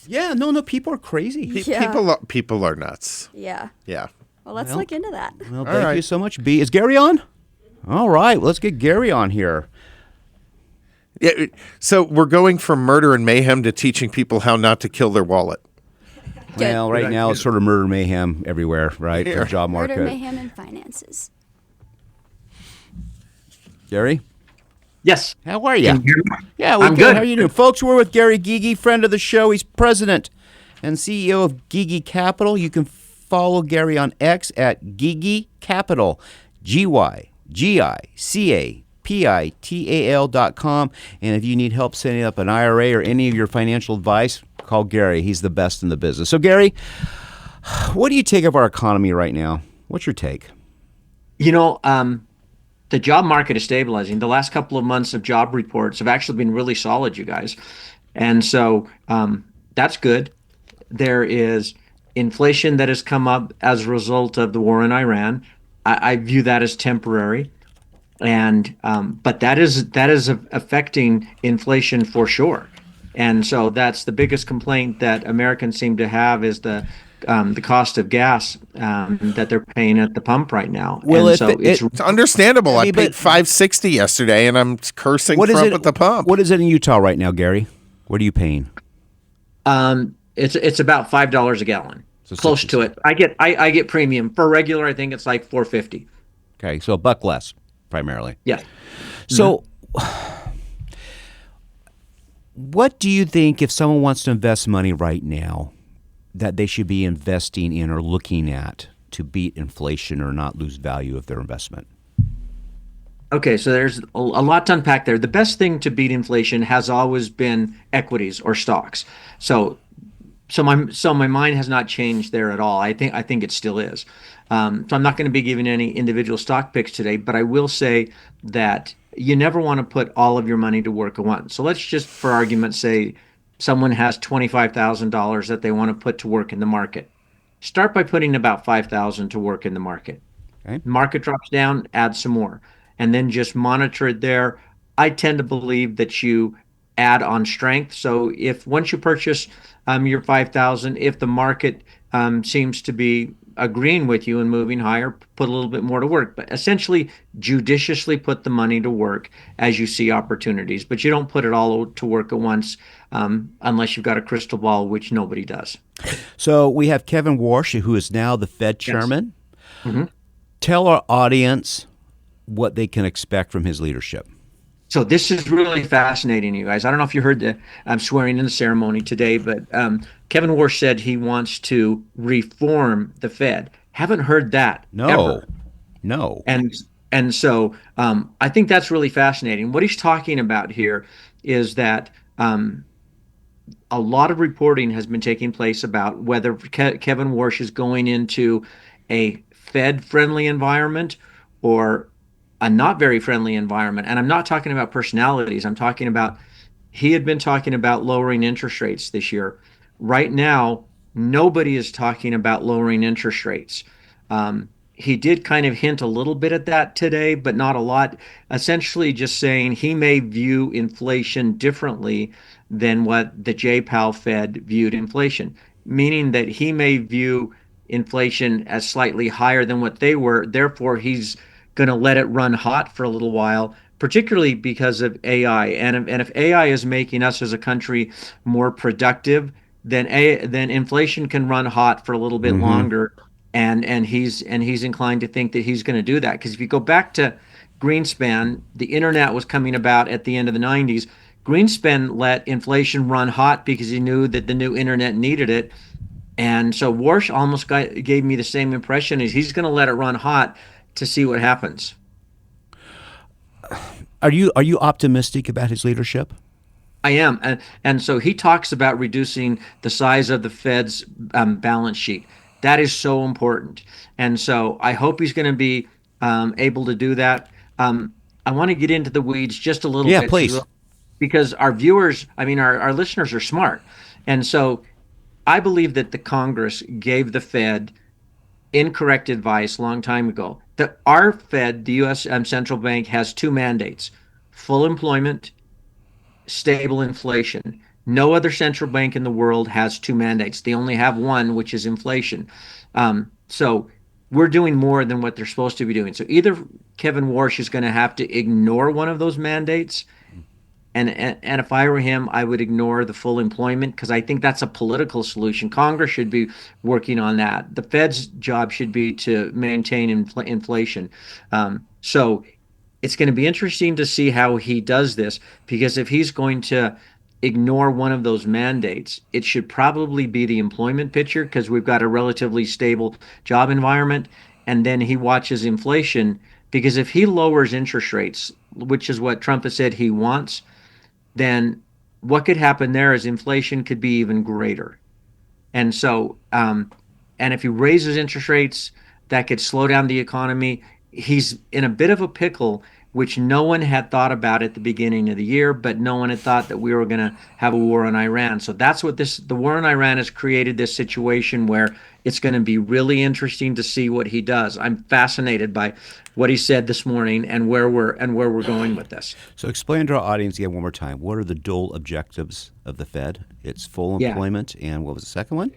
Yeah, no, people are crazy. Yeah. People are nuts. Yeah. Yeah. Well, let's look into that. Well, thank you so much, B. Is Gary on? All right, let's get Gary on here. Yeah, so we're going from murder and mayhem to teaching people how not to kill their wallet. Well, right now it's sort of murder mayhem everywhere, right? For the job market. Murder, mayhem, and finances. Gary? Yes. How are you? Yeah, I'm good. How are you doing? Folks, we're with Gary Gigi, friend of the show. He's president and CEO of Gigi Capital. You can follow Gary on X at Gigi Capital, GYGICAPITAL.com. And if you need help setting up an IRA or any of your financial advice, call Gary. He's the best in the business. So, Gary, what do you take of our economy right now? What's your take? The job market is stabilizing. The last couple of months of job reports have actually been really solid, you guys. And so that's good. There is inflation that has come up as a result of the war in Iran. I view that as temporary. And but that is affecting inflation for sure. And so that's the biggest complaint that Americans seem to have is the cost of gas that they're paying at the pump right now. Well, and it's understandable. I paid $5.60 yesterday, and I'm cursing Trump at the pump. What is it in Utah right now, Gary? What are you paying? It's about $5 a gallon, so close to it. I get premium for regular. I think it's like $4.50. Okay, so $1 less primarily. Yeah. So. What do you think if someone wants to invest money right now that they should be investing in or looking at to beat inflation or not lose value of their investment? Okay, so there's a lot to unpack there. The best thing to beat inflation has always been equities or stocks. So my mind has not changed there at all. I think it still is. So I'm not going to be giving any individual stock picks today, but I will say that you never want to put all of your money to work at once. So let's just, for argument's say, someone has $25,000 that they want to put to work in the market. Start by putting about $5,000 to work in the market. Okay. Market drops down, add some more, and then just monitor it there. I tend to believe that you add on strength. So if once you purchase your $5,000, if the market seems to be agreeing with you and moving higher, put a little bit more to work. But essentially, judiciously put the money to work as you see opportunities. But you don't put it all to work at once unless you've got a crystal ball, which nobody does. So we have Kevin Warsh, who is now the Fed chairman. Yes. Mm-hmm. Tell our audience what they can expect from his leadership. So this is really fascinating, you guys. I don't know if you heard the swearing in ceremony today, but Kevin Warsh said he wants to reform the Fed. Haven't heard that. No. And so I think that's really fascinating. What he's talking about here is that a lot of reporting has been taking place about whether Kevin Warsh is going into a Fed-friendly environment or a not very friendly environment. And I'm not talking about personalities. I'm talking about, he had been talking about lowering interest rates this year. Right now, nobody is talking about lowering interest rates. He did kind of hint a little bit at that today, but not a lot. Essentially just saying he may view inflation differently than what the J-Powell Fed viewed inflation, meaning that he may view inflation as slightly higher than what they were. Therefore, he's going to let it run hot for a little while, particularly because of AI. And if AI is making us as a country more productive, then inflation can run hot for a little bit longer. And he's inclined to think that he's going to do that. Because if you go back to Greenspan, the internet was coming about at the end of the 90s. Greenspan let inflation run hot because he knew that the new internet needed it. And so Warsh almost gave me the same impression, is he's going to let it run hot to see what happens. Are you optimistic about his leadership? I am. And so he talks about reducing the size of the Fed's balance sheet. That is so important. And so I hope he's going to be able to do that. I want to get into the weeds just a little bit. Yeah, please. Because our viewers, our listeners are smart. And so I believe that the Congress gave the Fed incorrect advice a long time ago. Our Fed, the U.S. Central Bank, has two mandates: full employment, stable inflation. No other central bank in the world has two mandates. They only have one, which is inflation. So we're doing more than what they're supposed to be doing. So either Kevin Warsh is going to have to ignore one of those mandates, and if I were him, I would ignore the full employment, because I think that's a political solution. Congress should be working on that. The Fed's job should be to maintain inflation. So it's going to be interesting to see how he does this, because if he's going to ignore one of those mandates, it should probably be the employment picture, because we've got a relatively stable job environment. And then he watches inflation, because if he lowers interest rates, which is what Trump has said he wants, then what could happen there is inflation could be even greater. And so, and if he raises interest rates, that could slow down the economy. He's in a bit of a pickle, which no one had thought about at the beginning of the year, but no one had thought that we were going to have a war on Iran. So that's what the war on Iran has created, this situation where it's going to be really interesting to see what he does. I'm fascinated by what he said this morning and where we're going with this. So explain to our audience again one more time. What are the dual objectives of the Fed? It's full employment, and what was the second one?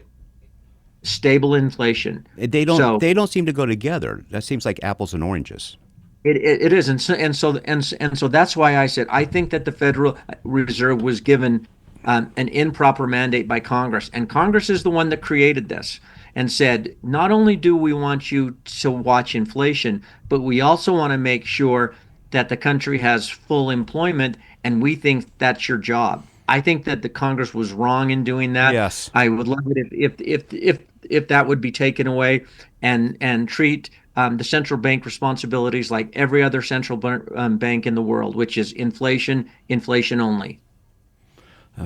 Stable inflation. They don't seem to go together. That seems like apples and oranges. It is, and so that's why I said I think that the Federal Reserve was given an improper mandate by Congress, and Congress is the one that created this and said, not only do we want you to watch inflation, but we also want to make sure that the country has full employment, and we think that's your job. I think that the Congress was wrong in doing that. Yes, I would love it if that would be taken away and treat the central bank responsibilities like every other central bank in the world, which is inflation only.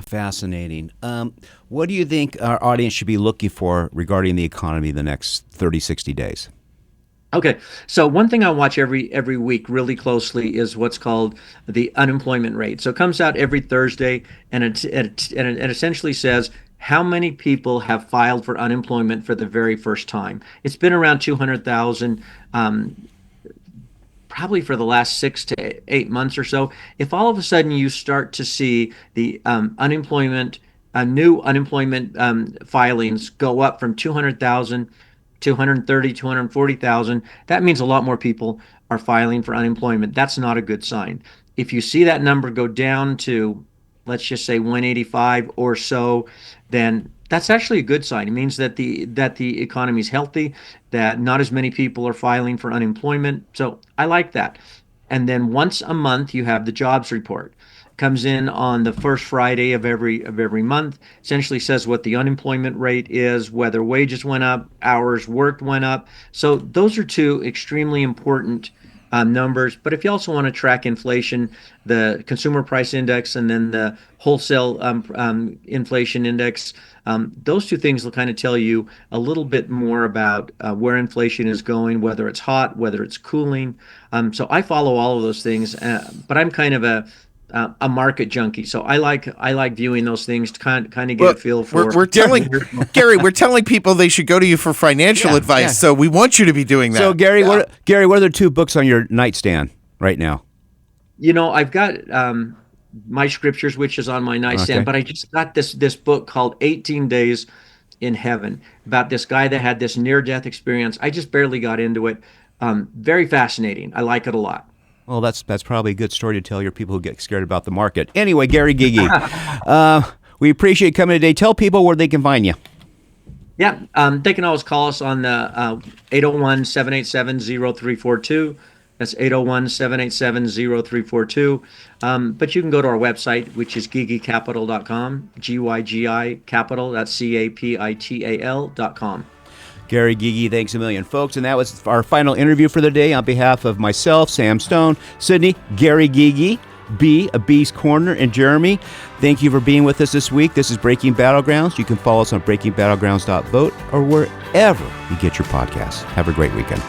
Fascinating. What do you think our audience should be looking for regarding the economy the next 30, 60 days? Okay, so one thing I watch every week really closely is what's called the unemployment rate. So it comes out every Thursday, and it essentially says how many people have filed for unemployment for the very first time. It's been around 200,000 probably for the last 6 to 8 months or so. If all of a sudden you start to see the new unemployment filings go up from 200,000, 230, 240,000, that means a lot more people are filing for unemployment. That's not a good sign. If you see that number go down to, let's just say 185 or so, then that's actually a good sign. It means that the economy is healthy, that not as many people are filing for unemployment. So I like that. And then once a month, you have the jobs report. Comes in on the first Friday of every month. Essentially says what the unemployment rate is, whether wages went up, hours worked went up. So those are two extremely important numbers. But if you also want to track inflation, the consumer price index and then the wholesale inflation index, those two things will kind of tell you a little bit more about where inflation is going, whether it's hot, whether it's cooling. So I follow all of those things, but I'm kind of a market junkie, so I like viewing those things to kind of get a feel for. We're telling Gary, we're telling people they should go to you for financial advice. Yeah. So we want you to be doing that. So Gary, what are the two books on your nightstand right now? You know, I've got my scriptures, which is on my nightstand, but I just got this book called 18 Days in Heaven about this guy that had this near-death experience. I just barely got into it. Very fascinating. I like it a lot. Well, that's probably a good story to tell your people who get scared about the market. Anyway, Gary Gigi, we appreciate you coming today. Tell people where they can find you. Yeah, they can always call us on the 801-787-0342. That's 801-787-0342. But you can go to our website, which is gigicapital.com, G-Y-G-I Capital, that's capital.com. Gary Gigi, thanks a million, folks. And that was our final interview for the day. On behalf of myself, Sam Stone, Sydney, Gary Gigi, B, a B's Corner, and Jeremy, thank you for being with us this week. This is Breaking Battlegrounds. You can follow us on breakingbattlegrounds.vote or wherever you get your podcasts. Have a great weekend.